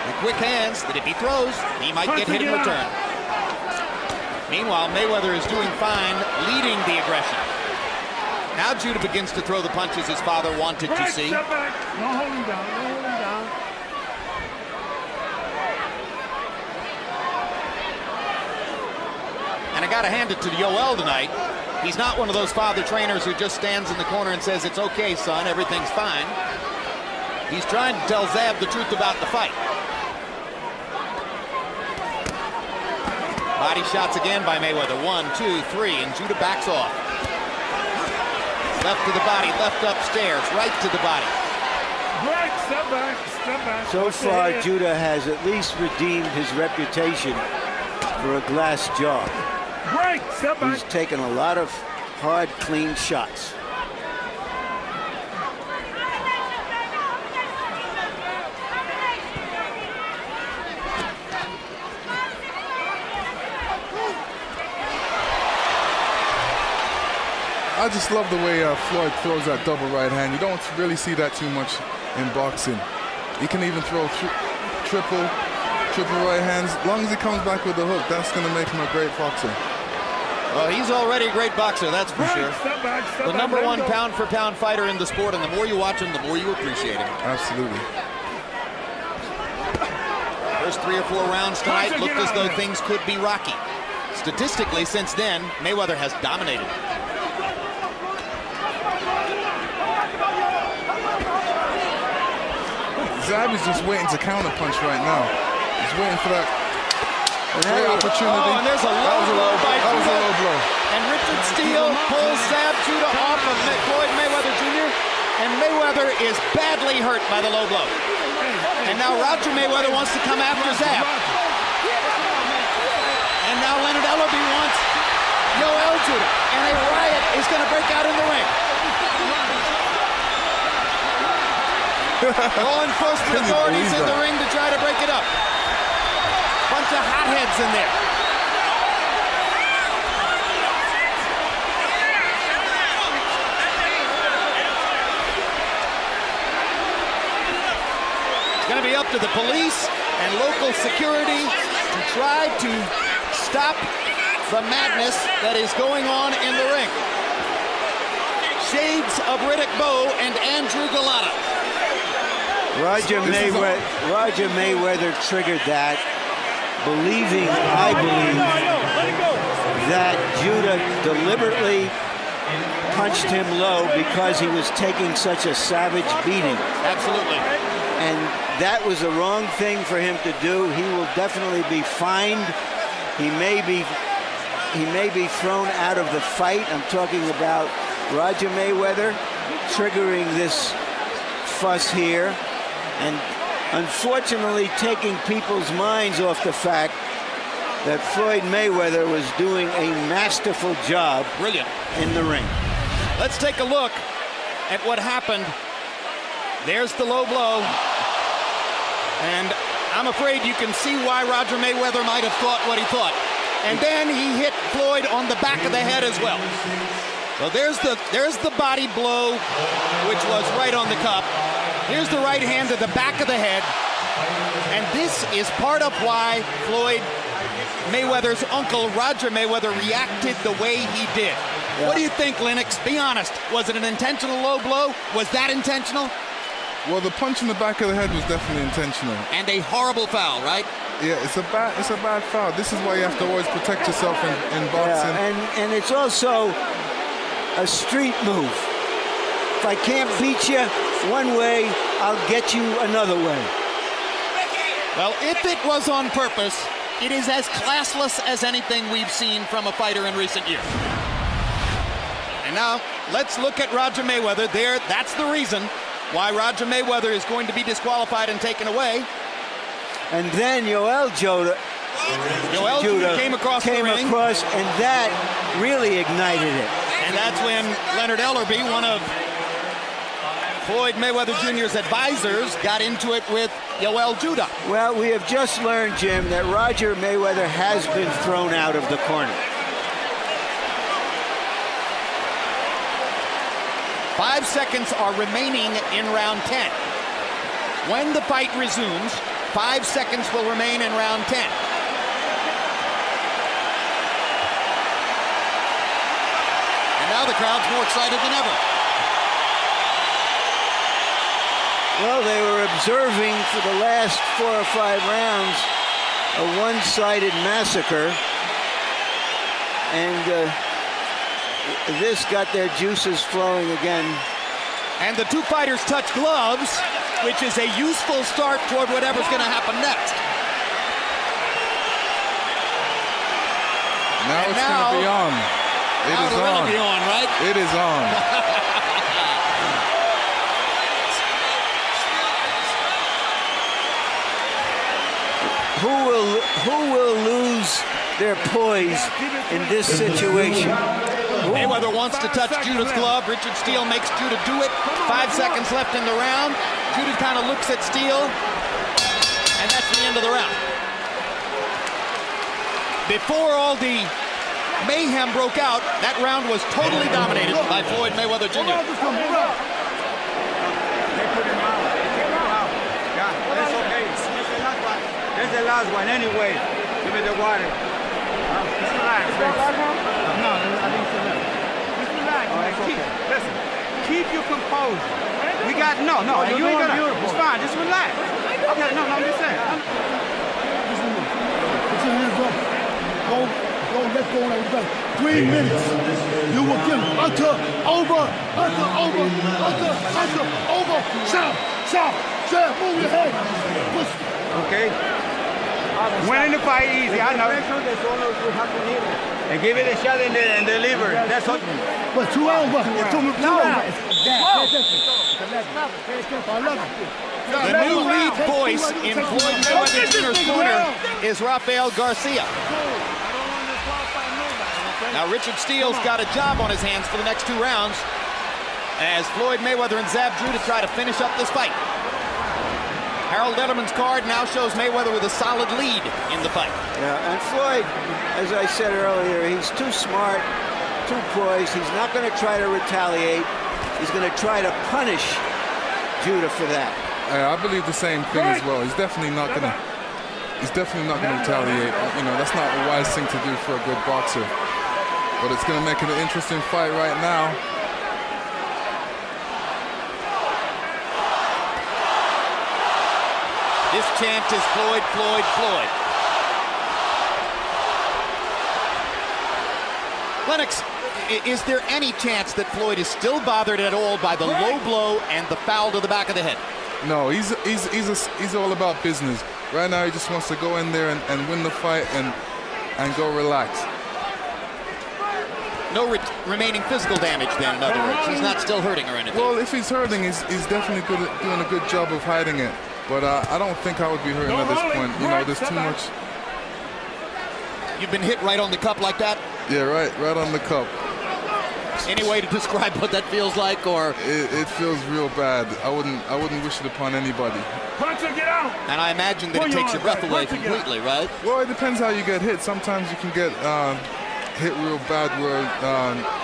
and quick hands, that if he throws, he might get hit in return. Meanwhile, Mayweather is doing fine, leading the aggression. Now Judah begins to throw the punches his father wanted to see. Step back. Don't hold him down. Don't hold him down. And I got to hand it to Yoel tonight. He's not one of those father trainers who just stands in the corner and says, it's okay, son, everything's fine. He's trying to tell Zab the truth about the fight. Body shots again by Mayweather. 1, 2, 3, and Judah backs off. Left to the body, left upstairs, right to the body. Break, step back, step back. So far, Judah has at least redeemed his reputation for a glass jaw. Break, step back. He's taken a lot of hard, clean shots. I just love the way Floyd throws that double right hand. You don't really see that too much in boxing. He can even throw triple right hands. As long as he comes back with the hook, that's going to make him a great boxer. Well, he's already a great boxer, that's for sure. Step back, The number one pound-for-pound fighter in the sport, and the more you watch him, the more you appreciate him. Absolutely. First 3 or 4 rounds tonight looked as though things could be rocky. Statistically, since then, Mayweather has dominated. Zabby's just waiting to counterpunch right now. He's waiting for that great opportunity. Oh, and there's a low blow by That was a low blow. And Richard Steele pulls Zab Judah off of Floyd Mayweather Jr. And Mayweather is badly hurt by the low blow. And now Roger Mayweather wants to come after Zab. And now Leonard Ellerbe wants Yoel Judah. And a riot is going to break out in the ring. Law enforcement authorities in the ring to try to break it up. Bunch of hotheads in there. It's going to be up to the police and local security to try to stop the madness that is going on in the ring. Shades of Riddick Bowe and Andrew Galata. Roger Mayweather triggered that, I believe, that Judah deliberately punched him low because he was taking such a savage beating. Absolutely. And that was the wrong thing for him to do. He will definitely be fined. He may be thrown out of the fight. I'm talking about Roger Mayweather triggering this fuss here. And unfortunately taking people's minds off the fact that Floyd Mayweather was doing a masterful job in the ring. Let's take a look at what happened. There's the low blow. And I'm afraid you can see why Roger Mayweather might have thought what he thought. And then he hit Floyd on the back of the head as well. So there's the body blow, which was right on the cup. Here's the right hand to the back of the head. And this is part of why Floyd Mayweather's uncle, Roger Mayweather, reacted the way he did. Yeah. What do you think, Lennox? Be honest. Was it an intentional low blow? Was that intentional? Well, the punch in the back of the head was definitely intentional. And a horrible foul, right? Yeah, it's a bad foul. This is why you have to always protect yourself in boxing. Yeah, and it's also a street move. If I can't beat you one way, I'll get you another way. Well, if it was on purpose, it is as classless as anything we've seen from a fighter in recent years. And now, let's look at Roger Mayweather there. That's the reason why Roger Mayweather is going to be disqualified and taken away. And then Yoel Judah came across the ring. And that really ignited it. And that's when Leonard Ellerbe, one of Floyd Mayweather Jr.'s advisors, got into it with Yoel Judah. Well, we have just learned, Jim, that Roger Mayweather has been thrown out of the corner. 5 seconds are remaining in round 10. When the fight resumes, 5 seconds will remain in round 10. And now the crowd's more excited than ever. Well, they were observing for the last 4 or 5 rounds a one-sided massacre. And this got their juices flowing again. And the two fighters touch gloves, which is a useful start toward whatever's going to happen next. Now it's going to be on. It is on. Really be on, right? It is on. Who will lose their poise in this situation? Mayweather wants to touch Judah's glove. Richard Steele makes Judah do it. 5 seconds left in the round. Judah kind of looks at Steele, and that's the end of the round. Before all the mayhem broke out. That round was totally dominated by Floyd Mayweather Jr. They put him out. Yeah, that's okay. That's the last one anyway. Give me the water. Just relax. No, I think it's enough. Just relax. Listen, keep your composure. We got, no, you ain't gonna, it's fine, just relax. Okay, no, I'm just saying. Go, let's go on that. 3 minutes. You will give until over. Stop, move your head. Push. Okay. Winning the fight easy, I know. And give it a shot and deliver. That's all. But 2 rounds, but The new lead voice in Floyd Mayweather Jr.'s corner is Rafael Garcia. Now Richard Steele's got a job on his hands for the next 2 rounds as Floyd Mayweather and Zab Drew to try to finish up this fight. Harold Letterman's card now shows Mayweather with a solid lead in the fight. Yeah, and Floyd, as I said earlier, he's too smart, too poised. He's not going to try to retaliate. He's going to try to punish Judah for that. I believe the same thing as well. He's definitely not going to retaliate. You know, that's not a wise thing to do for a good boxer. But it's going to make it an interesting fight right now. This chant is Floyd, Floyd, Floyd. Lennox, is there any chance that Floyd is still bothered at all by the low blow and the foul to the back of the head? No, he's all about business. Right now, he just wants to go in there and win the fight and go relax. No remaining physical damage then, in other words. He's not still hurting or anything. Well, if he's hurting, he's definitely doing a good job of hiding it. But I don't think I would be hurting at this point. You know, there's too much. You've been hit right on the cup like that? Yeah, right on the cup. Any way to describe what that feels like, or? It feels real bad. I wouldn't wish it upon anybody. Punch or get out. And I imagine that it takes your breath away completely, right? Well, it depends how you get hit. Sometimes you can get hit real bad where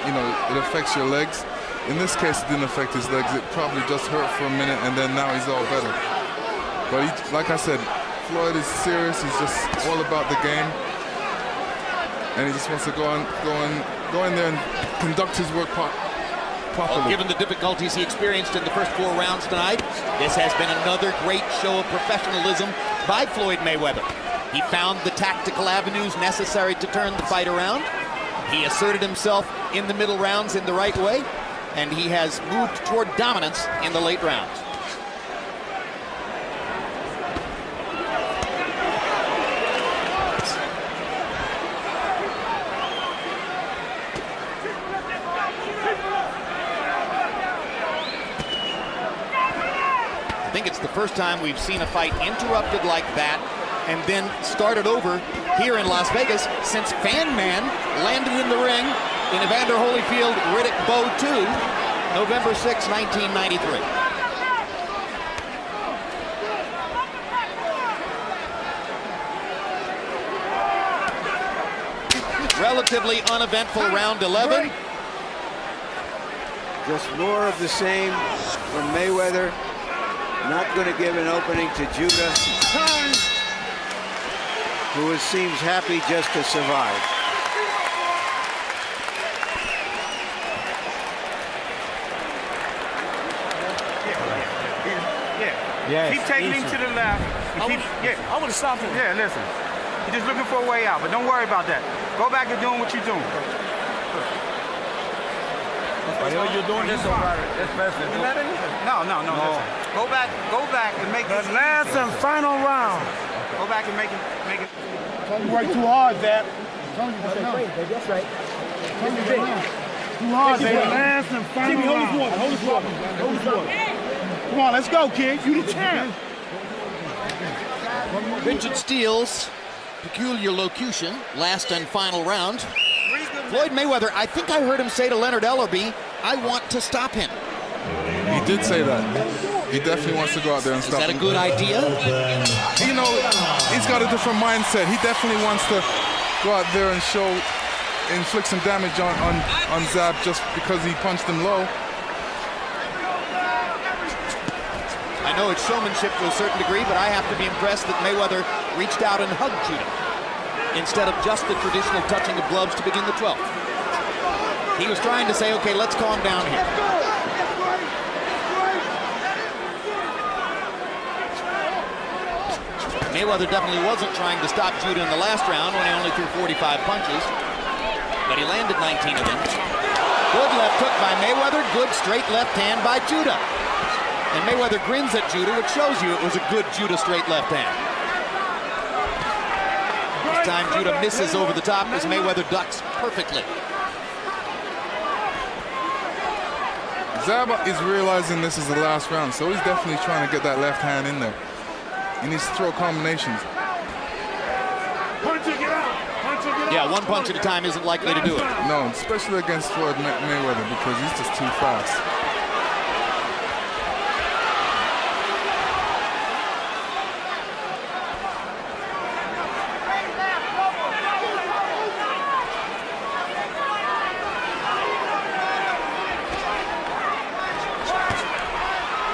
you know, it affects your legs. In this case, it didn't affect his legs. It probably just hurt for a minute, and then now he's all better. But he, like I said, Floyd is serious. He's just all about the game, and he just wants to go in there and conduct his work properly. Well, given the difficulties he experienced in the first 4 rounds tonight, this has been another great show of professionalism by Floyd Mayweather. He found the tactical avenues necessary to turn the fight around. He asserted himself in the middle rounds in the right way, and he has moved toward dominance in the late rounds. I think it's the first time we've seen a fight interrupted like that and then started over here in Las Vegas since Fan Man landed in the ring in Evander Holyfield Riddick Bowe 2, November 6, 1993. Relatively uneventful round 11. Just more of the same from Mayweather. Not going to give an opening to Judah, who seems happy just to survive. Yeah. Keep taking him to the left. I would have stopped him. Yeah, listen. You're just looking for a way out, but don't worry about that. Go back to doing what you're doing. You're doing this over. No. Listen. Go back and make the last and final round. Go back and make it. Don't work too hard, Zab. That's right. Too hard, baby. Last and final Jimmy, round. hold his water. Come on, let's go, kid. You the champ. Richard Steele's peculiar locution, last and final round. Floyd Mayweather, I think I heard him say to Leonard Ellerby, I want to stop him. He did say that. He definitely wants to go out there and stop him. Is that a good idea? You know, he's got a different mindset. He definitely wants to go out there and show inflict some damage on Zab just because he punched him low. I know it's showmanship to a certain degree, but I have to be impressed that Mayweather reached out and hugged Judah instead of just the traditional touching of gloves to begin the 12th. He was trying to say, okay, let's calm down here. Mayweather definitely wasn't trying to stop Judah in the last round when he only threw 45 punches, but he landed 19 of them. Good left hook by Mayweather, good straight left hand by Judah. And Mayweather grins at Judah, which shows you it was a good Judah straight left hand. This time Judah misses over the top as Mayweather ducks perfectly. Zab is realizing this is the last round, so he's definitely trying to get that left hand in there. He needs to throw combinations. Punch it, get out. Punch it, get out. Yeah, one punch at a time isn't likely to do it. No, especially against Floyd Mayweather because he's just too fast.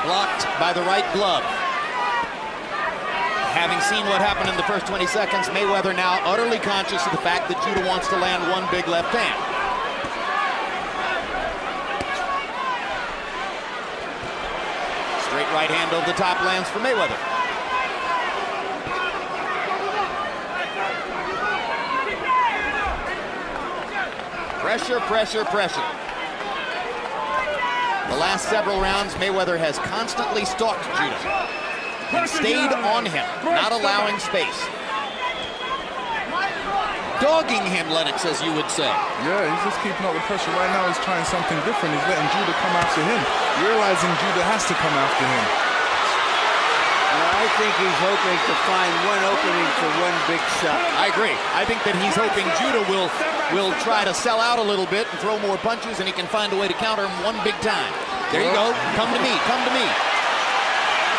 Blocked by the right glove. Having seen what happened in the first 20 seconds, Mayweather now utterly conscious of the fact that Judah wants to land one big left hand. Straight right hand over the top lands for Mayweather. Pressure, pressure, pressure. The last several rounds, Mayweather has constantly stalked Judah and stayed on him, not allowing space. Dogging him, Lennox, as you would say. Yeah, he's just keeping up the pressure. Right now he's trying something different. He's letting Judah come after him, realizing Judah has to come after him. I think he's hoping to find one opening for one big shot. I agree. I think that he's hoping Judah will try to sell out a little bit and throw more punches, and he can find a way to counter him one big time. There you go. Come to me. Come to me.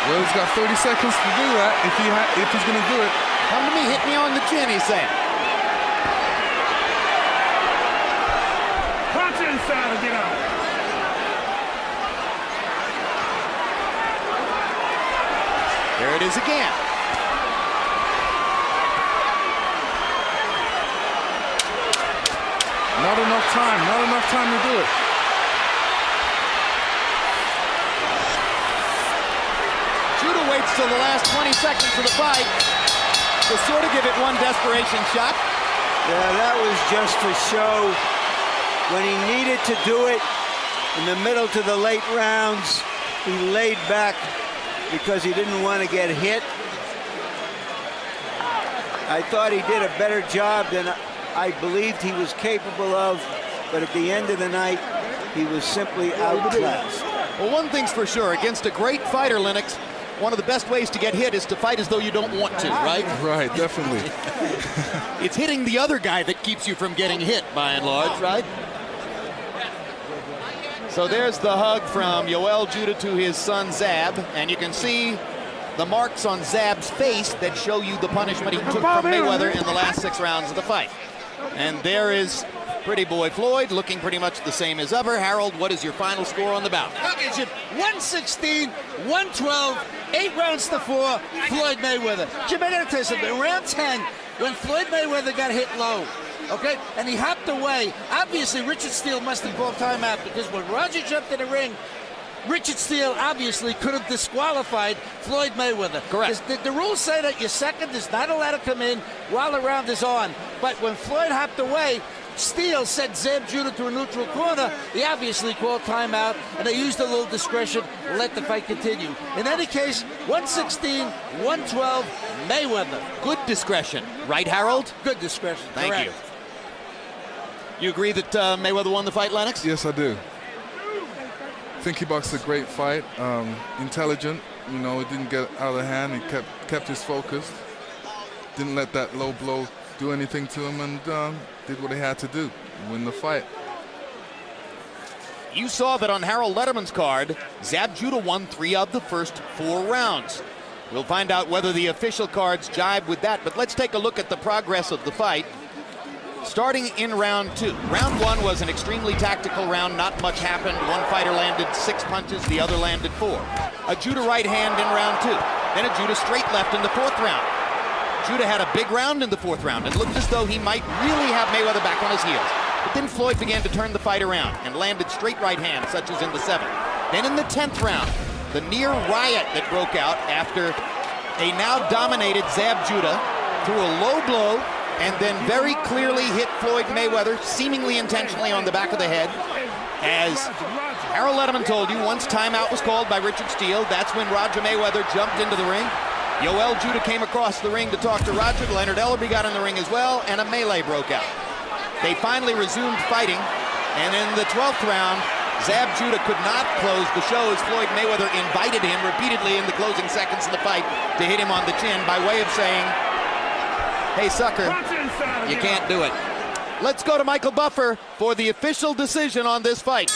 Well, he's got 30 seconds to do that if he's going to do it. Come to me. Hit me on the chin, he's saying. Punch inside and get out. There it is again. Not enough time. Not enough time to do it. Judah waits till the last 20 seconds of the fight to sort of give it one desperation shot. Yeah, that was just to show when he needed to do it in the middle to the late rounds. He laid back because he didn't want to get hit. I thought he did a better job than I believed he was capable of, but at the end of the night, he was simply outclassed. Well, one thing's for sure, against a great fighter, Lennox, one of the best ways to get hit is to fight as though you don't want to, right? Right, definitely. It's hitting the other guy that keeps you from getting hit, by and large, right? So there's the hug from Yoel Judah to his son Zab, and you can see the marks on Zab's face that show you the punishment he took from Mayweather in the last 6 rounds of the fight. And there is pretty boy Floyd, looking pretty much the same as ever. Harold, what is your final score on the bout? 116, 112, 8 rounds to 4, Floyd Mayweather. Jim, I gotta tell you something. Around 10, when Floyd Mayweather got hit low, okay, and he hopped away, obviously Richard Steele must have called timeout because when Roger jumped in the ring, Richard Steele obviously could have disqualified Floyd Mayweather. Correct. The rules say that your second is not allowed to come in while the round is on. But when Floyd hopped away, Steele sent Zab Judah to a neutral corner. He obviously called timeout, and they used a little discretion to let the fight continue. In any case, 116, 112, Mayweather. Good discretion, right, Harold? Good discretion. Thank Correct. you. You agree that Mayweather won the fight, Lennox? Yes, I do. I think he boxed a great fight, intelligent. You know, it didn't get out of hand. He kept his focus. Didn't let that low blow do anything to him, and did what he had to do, win the fight. You saw that on Harold Letterman's card, Zab Judah won 3 of the first 4 rounds. We'll find out whether the official cards jibe with that, but let's take a look at the progress of the fight. starting in round 2. Round 1 was an extremely tactical round. Not much happened. One fighter landed 6 punches, the other landed 4. A Judah right hand in round 2. Then a Judah straight left in the 4th round. Judah had a big round in the 4th round and looked as though he might really have Mayweather back on his heels. But then Floyd began to turn the fight around and landed straight right hands, such as in the 7th. Then in the 10th round, the near riot that broke out after a now dominated Zab Judah threw a low blow and then very clearly hit Floyd Mayweather, seemingly intentionally, on the back of the head. As Harold Letterman told you, once timeout was called by Richard Steele, that's when Roger Mayweather jumped into the ring. Yoel Judah came across the ring to talk to Roger. Leonard Ellerby got in the ring as well, and a melee broke out. They finally resumed fighting, and in the 12th round, Zab Judah could not close the show as Floyd Mayweather invited him repeatedly in the closing seconds of the fight to hit him on the chin by way of saying, "Hey, sucker, you can't do it." Let's go to Michael Buffer for the official decision on this fight.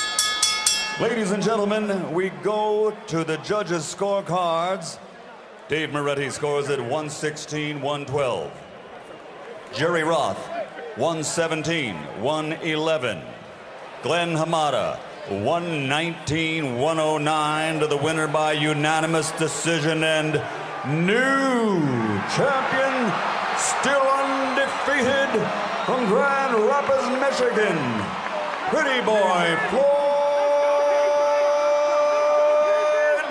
Ladies and gentlemen, we go to the judges' scorecards. Dave Moretti scores at 116-112. Jerry Roth, 117-111. Glenn Hamada, 119-109 to the winner by unanimous decision, and new champion, still undefeated from Grand Rapids, Michigan, Pretty Boy Floyd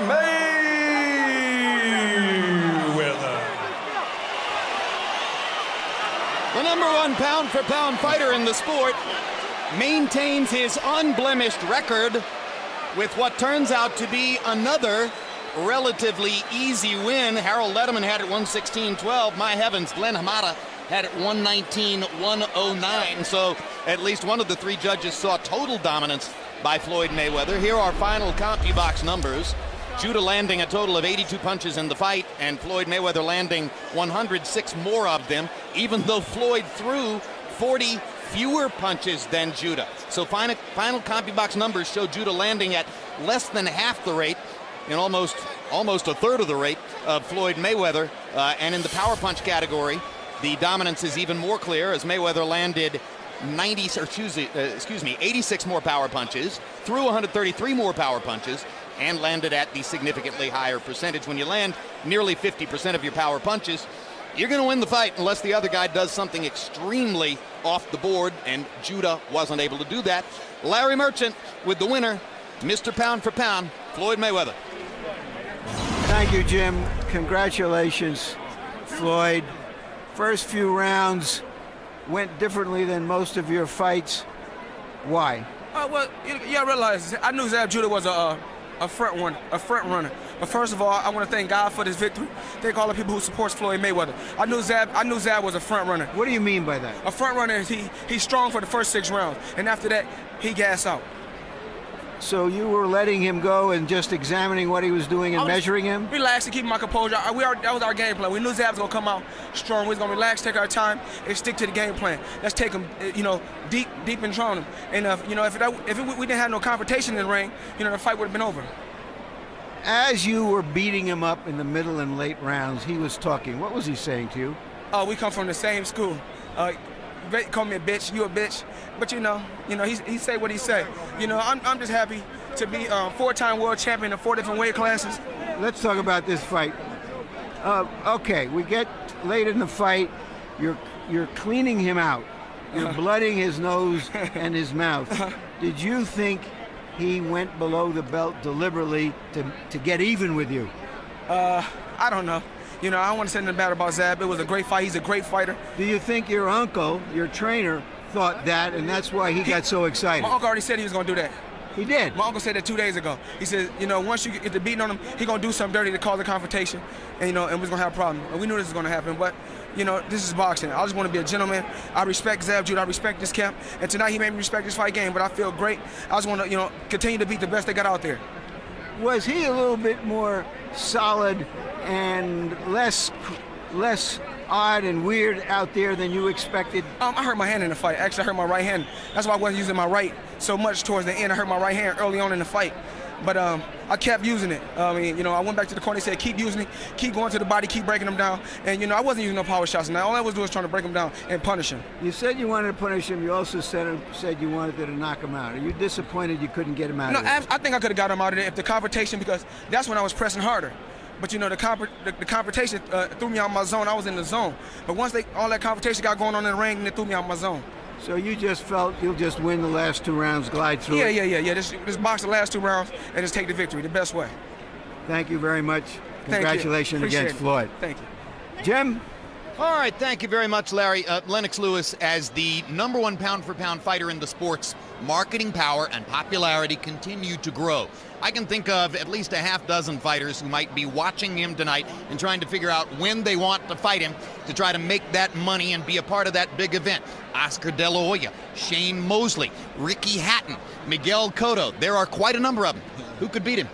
Mayweather. The #1 pound-for-pound fighter in the sport maintains his unblemished record with what turns out to be another relatively easy win. Harold Letterman had it 116-12. My heavens, Glenn Hamada had it 119-109. So at least one of the 3 judges saw total dominance by Floyd Mayweather. Here are final CompuBox numbers. Judah landing a total of 82 punches in the fight, and Floyd Mayweather landing 106 more of them, even though Floyd threw 40 fewer punches than Judah. So final CompuBox numbers show Judah landing at less than half the rate, in almost a third of the rate of Floyd Mayweather. And in the power punch category, the dominance is even more clear as Mayweather landed 86 more power punches, threw 133 more power punches, and landed at the significantly higher percentage. When you land nearly 50% of your power punches, you're going to win the fight unless the other guy does something extremely off the board, and Judah wasn't able to do that. Larry Merchant with the winner, Mr. Pound for Pound, Floyd Mayweather. Thank you, Jim. Congratulations, Floyd. First few rounds went differently than most of your fights. Why? Well, you gotta realize, I knew Zab Judah was a front runner. But first of all, I want to thank God for this victory. Thank all the people who supports Floyd Mayweather. I knew Zab was a front runner. What do you mean by that? A front runner is he's strong for the first 6 rounds, and after that, he gas out. So you were letting him go and just examining what he was doing and measuring him? Relax and keep my composure. That was our game plan. We knew Zab was gonna come out strong. We was gonna relax, take our time, and stick to the game plan. Let's take him, deep and drown him. And if we didn't have no confrontation in the ring, the fight would have been over. As you were beating him up in the middle and late rounds, he was talking. What was he saying to you? We come from the same school. Call me a bitch, you a bitch. But he say what he say. I'm just happy to be 4-time world champion in 4 different weight classes. Let's talk about this fight. Okay, we get late in the fight. You're cleaning him out. You're blooding his nose and his mouth. Did you think he went below the belt deliberately to get even with you? I don't know. I don't want to say anything bad about Zab. It was a great fight. He's a great fighter. Do you think your uncle, your trainer, thought that, and that's why he got so excited? My uncle already said he was going to do that. He did? My uncle said that 2 days ago. He said, once you get the beating on him, he's going to do something dirty to cause a confrontation, and we're going to have a problem. And we knew this was going to happen, but, this is boxing. I just want to be a gentleman. I respect Zab Judah. I respect this camp. And tonight he made me respect this fight game, but I feel great. I just want to, continue to beat the best they got out there. Was he a little bit more solid and less odd and weird out there than you expected? I hurt my hand in the fight. Actually, I hurt my right hand. That's why I wasn't using my right so much towards the end. I hurt my right hand early on in the fight. But I kept using it. I mean, you know, I went back to the corner. They said, keep using it, keep going to the body, keep breaking them down. And, you know, I wasn't using no power shots. And all I was doing was trying to break them down and punish him. You said you wanted to punish him. You also said you wanted to knock him out. Are you disappointed you couldn't get him out of there? I think I could have got him out of there if the confrontation, because that's when I was pressing harder. But, you know, the confrontation threw me out of my zone. I was in the zone. But once all that confrontation got going on in the ring, it threw me out of my zone. So you just felt you'll just win the last 2 rounds, glide through it? Yeah. Just box the last 2 rounds and just take the victory the best way. Thank you very much. Congratulations against Floyd. Thank you. Jim? All right, thank you very much, Larry. Lennox Lewis, as the #1 pound-for-pound fighter in the sport's marketing power and popularity continue to grow. I can think of at least a half-dozen fighters who might be watching him tonight and trying to figure out when they want to fight him to try to make that money and be a part of that big event. Oscar De La Hoya, Shane Mosley, Ricky Hatton, Miguel Cotto. There are quite a number of them. Who could beat him?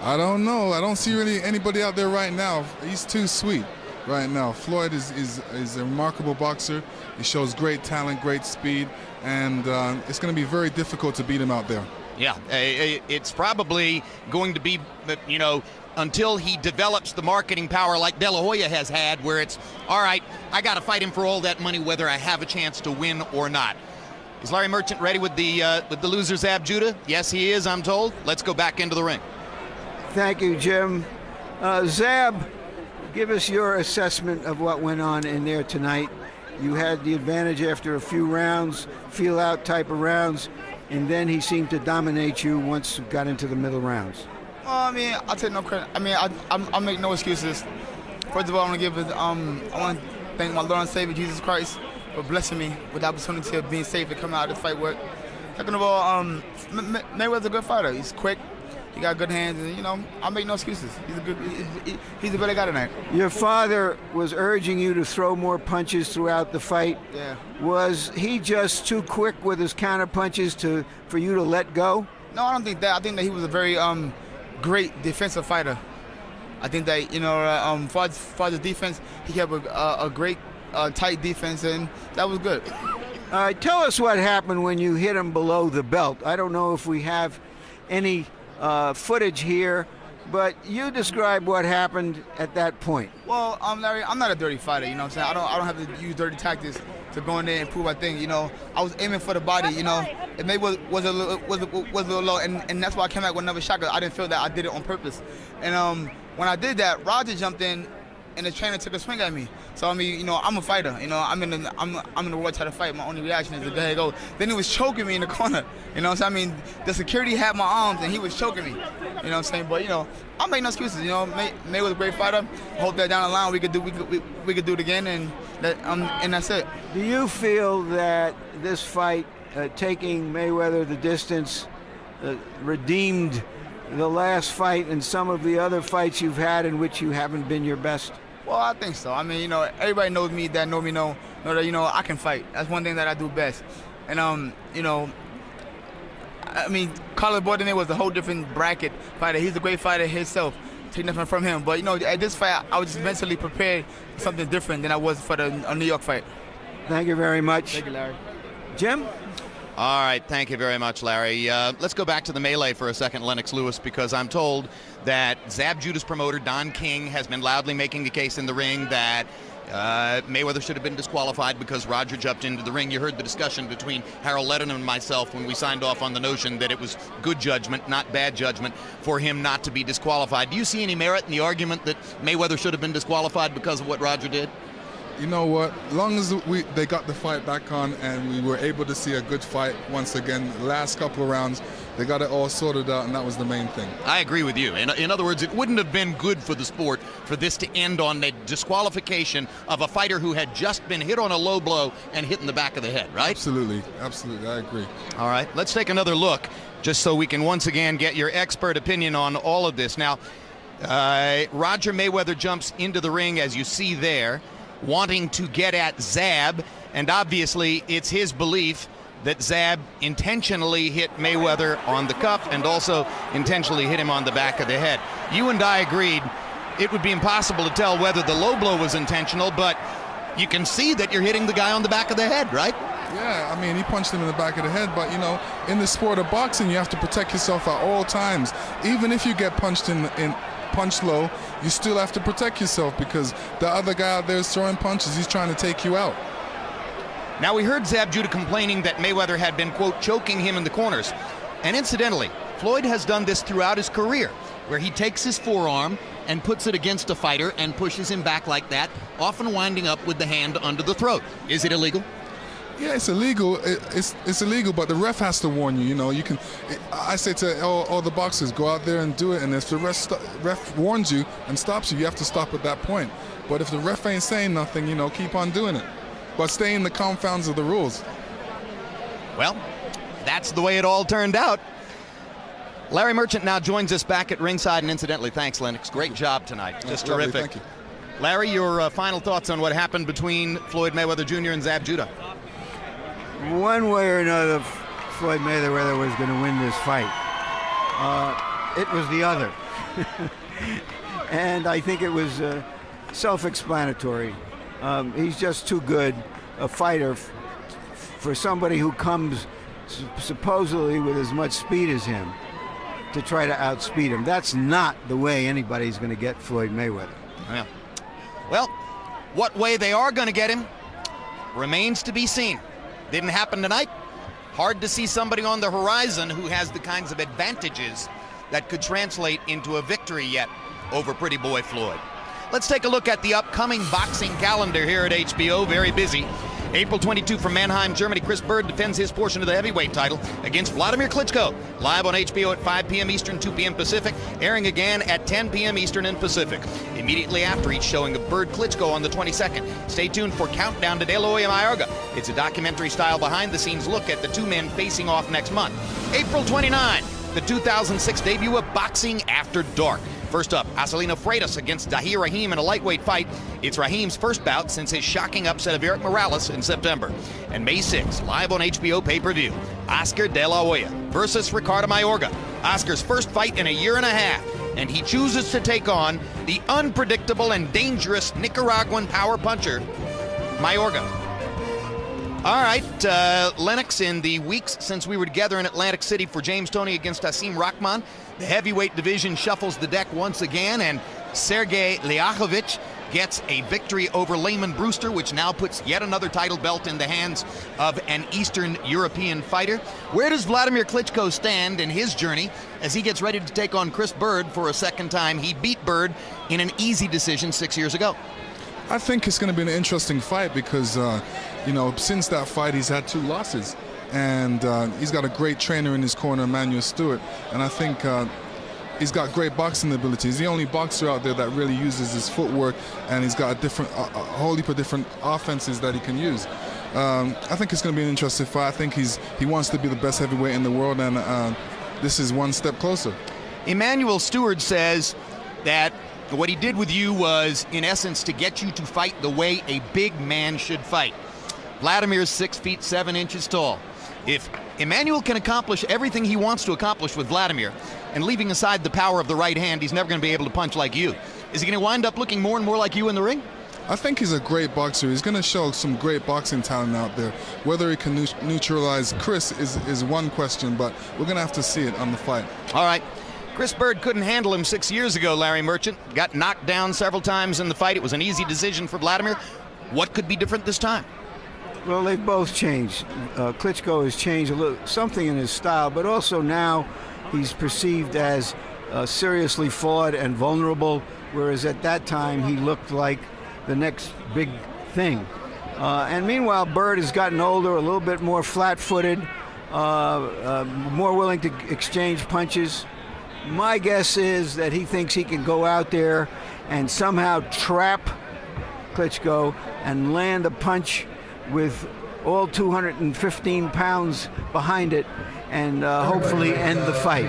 I don't know. I don't see really anybody out there right now. He's too sweet right now. Floyd is a remarkable boxer. He shows great talent, great speed, and it's going to be very difficult to beat him out there. Yeah, it's probably going to be, you know, until he develops the marketing power like De La Hoya has had, where it's, all right, I got to fight him for all that money whether I have a chance to win or not. Is Larry Merchant ready with the loser, Zab Judah? Yes, he is, I'm told. Let's go back into the ring. Thank you, Jim. Zab, give us your assessment of what went on in there tonight. You had the advantage after a few rounds, feel-out type of rounds, and then he seemed to dominate you once you got into the middle rounds. Well, I mean, I'll take no credit. I mean, I'll make no excuses. First of all, I want to thank my Lord and Savior, Jesus Christ, for blessing me with the opportunity of being safe and coming out of the fight with. Second of all, Mayweather's a good fighter. He's quick. He got good hands, and, you know, I'll make no excuses. He's a better guy tonight. Your father was urging you to throw more punches throughout the fight. Yeah. Was he just too quick with his counter punches for you to let go? No, I don't think that. I think that he was a very great defensive fighter. I think that, you know, for the defense, he kept a great tight defense, and that was good. All right, tell us what happened when you hit him below the belt. I don't know if we have any footage here, but you describe what happened at that point. Well, Larry, I'm not a dirty fighter, you know what I'm saying? I don't have to use dirty tactics to go in there and prove my thing, you know. I was aiming for the body, you know. It maybe was a little low, and that's why I came back with another shot, because I didn't feel that I did it on purpose. And when I did that, Roger jumped in, and the trainer took a swing at me. So I mean, you know, I'm a fighter. You know, I'm in the world trying to fight. My only reaction is to go ahead and go. Then he was choking me in the corner. You know what I'm saying? I mean, the security had my arms, and he was choking me. You know what I'm saying? But, you know, I'll make no excuses. You know, May was a great fighter. Hope that down the line we could do it again, and that's it. Do you feel that this fight, taking Mayweather the distance, redeemed the last fight and some of the other fights you've had in which you haven't been your best? Well, I think so. I mean, you know, everybody knows me that know that, you know, I can fight. That's one thing that I do best. And, you know, I mean, Carlos Bordenay was a whole different bracket fighter. He's a great fighter himself. Take nothing from him. But, you know, at this fight, I was just mentally prepared for something different than I was for the New York fight. Thank you very much. Thank you, Larry. Jim? All right, thank you very much, Larry. Let's go back to the melee for a second, Lennox Lewis, because I'm told that Zab Judah's promoter, Don King, has been loudly making the case in the ring that Mayweather should have been disqualified because Roger jumped into the ring. You heard the discussion between Harold Letterman and myself when we signed off on the notion that it was good judgment, not bad judgment, for him not to be disqualified. Do you see any merit in the argument that Mayweather should have been disqualified because of what Roger did? You know what? As long as they got the fight back on and we were able to see a good fight once again, the last couple of rounds, they got it all sorted out, and that was the main thing. I agree with you. In other words, it wouldn't have been good for the sport for this to end on the disqualification of a fighter who had just been hit on a low blow and hit in the back of the head, right? Absolutely. Absolutely. I agree. All right. Let's take another look just so we can once again get your expert opinion on all of this. Now, Roger Mayweather jumps into the ring, as you see there, wanting to get at Zab, and obviously it's his belief that Zab intentionally hit Mayweather on the cuff and also intentionally hit him on the back of the head. You and I agreed it would be impossible to tell whether the low blow was intentional, but you can see that you're hitting the guy on the back of the head, right? Yeah, I mean, he punched him in the back of the head, but, you know, in the sport of boxing, you have to protect yourself at all times. Even if you get punched punched low, you still have to protect yourself because the other guy out there is throwing punches. He's trying to take you out. Now, we heard Zab Judah complaining that Mayweather had been, quote, choking him in the corners. And incidentally, Floyd has done this throughout his career, where he takes his forearm and puts it against a fighter and pushes him back like that, often winding up with the hand under the throat. Is it illegal? Yeah, it's illegal. It's illegal, but the ref has to warn you. You know, I say to all the boxers, go out there and do it. And if the ref warns you and stops you, you have to stop at that point. But if the ref ain't saying nothing, you know, keep on doing it. But stay in the confounds of the rules. Well, that's the way it all turned out. Larry Merchant now joins us back at ringside, and incidentally, thanks, Lennox. Great job tonight. Just terrific. Lovely, thank you. Larry, your final thoughts on what happened between Floyd Mayweather Jr. and Zab Judah? One way or another, Floyd Mayweather was going to win this fight. It was the other. And I think it was self-explanatory. He's just too good a fighter for somebody who comes supposedly with as much speed as him to try to outspeed him. That's not the way anybody's going to get Floyd Mayweather. Yeah. Well, what way they are going to get him remains to be seen. Didn't happen tonight. Hard to see somebody on the horizon who has the kinds of advantages that could translate into a victory yet over pretty boy Floyd. Let's take a look at the upcoming boxing calendar here at HBO. Very busy. April 22 from Mannheim, Germany, Chris Bird defends his portion of the heavyweight title against Vladimir Klitschko. Live on HBO at 5 p.m. Eastern, 2 p.m. Pacific, airing again at 10 p.m. Eastern and Pacific. Immediately after each showing of Bird Klitschko on the 22nd. Stay tuned for Countdown to De La Hoya Mayorga. It's a documentary-style behind-the-scenes look at the two men facing off next month. April 29, the 2006 debut of Boxing After Dark. First up, Acelino Freitas against Dahir Rahim in a lightweight fight. It's Rahim's first bout since his shocking upset of Eric Morales in September. And May 6th, live on HBO pay-per-view, Oscar De La Hoya versus Ricardo Mayorga. Oscar's first fight in a year and a half, and he chooses to take on the unpredictable and dangerous Nicaraguan power puncher, Mayorga. All right, Lennox, in the weeks since we were together in Atlantic City for James Toney against Asim Rahman, the heavyweight division shuffles the deck once again, and Sergey Liakhovich gets a victory over Layman Brewster, which now puts yet another title belt in the hands of an Eastern European fighter. Where does Vladimir Klitschko stand in his journey as he gets ready to take on Chris Bird for a second time? He beat Bird in an easy decision 6 years ago. I think it's going to be an interesting fight because, you know, since that fight, he's had 2 losses. And he's got a great trainer in his corner, Emmanuel Stewart. And I think he's got great boxing ability. He's the only boxer out there that really uses his footwork, and he's got a whole heap of different offenses that he can use. I think it's going to be an interesting fight. I think he wants to be the best heavyweight in the world, and this is one step closer. Emmanuel Stewart says that what he did with you was, in essence, to get you to fight the way a big man should fight. Vladimir's 6 feet 7 inches tall. If Emmanuel can accomplish everything he wants to accomplish with Vladimir, and leaving aside the power of the right hand, he's never going to be able to punch like you. Is he going to wind up looking more and more like you in the ring? I think he's a great boxer. He's going to show some great boxing talent out there. Whether he can neutralize Chris is one question, but we're going to have to see it on the fight. All right. Chris Bird couldn't handle him 6 years ago, Larry Merchant. Got knocked down several times in the fight. It was an easy decision for Vladimir. What could be different this time? Well, they've both changed. Klitschko has changed a little, something in his style, but also now he's perceived as seriously flawed and vulnerable, whereas at that time he looked like the next big thing. And meanwhile, Bird has gotten older, a little bit more flat-footed, more willing to exchange punches. My guess is that he thinks he can go out there and somehow trap Klitschko and land a punch with all 215 pounds behind it and hopefully end the fight.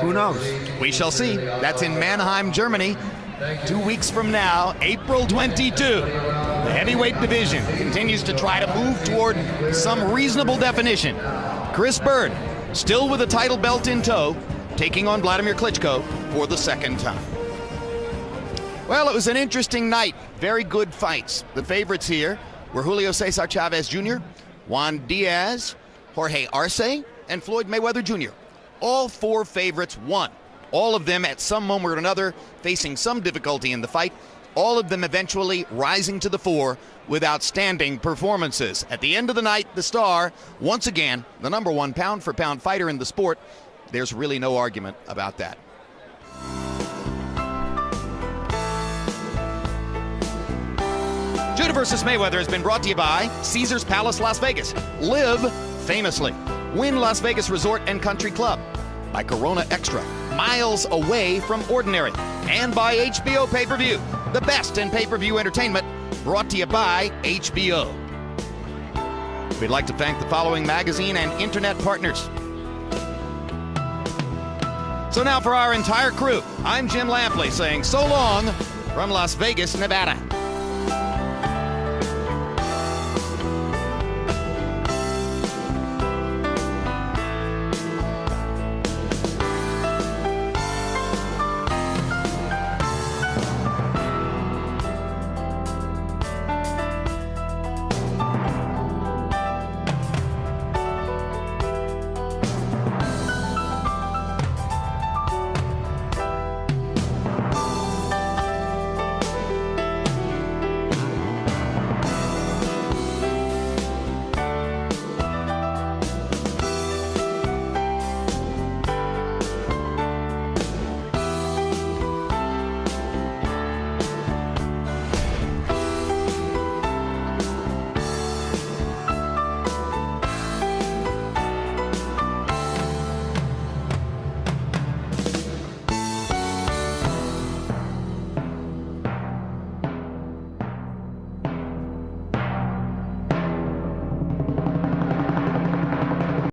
Who knows? We shall see. That's in Mannheim, Germany. 2 weeks from now, April 22. The heavyweight division continues to try to move toward some reasonable definition. Chris Bird, still with a title belt in tow, taking on Vladimir Klitschko for the second time. Well, it was an interesting night. Very good fights. The favorites here were Julio Cesar Chavez Jr., Juan Diaz, Jorge Arce, and Floyd Mayweather Jr. All 4 favorites won. All of them at some moment or another facing some difficulty in the fight. All of them eventually rising to the fore with outstanding performances. At the end of the night, the star, once again, the number 1 pound-for-pound fighter in the sport. There's really no argument about that. Judah versus Mayweather has been brought to you by Caesars Palace Las Vegas. Live famously. Wynn Las Vegas Resort and Country Club. By Corona Extra, miles away from ordinary. And by HBO Pay-Per-View, the best in pay-per-view entertainment, brought to you by HBO. We'd like to thank the following magazine and internet partners. So now for our entire crew, I'm Jim Lampley saying so long from Las Vegas, Nevada.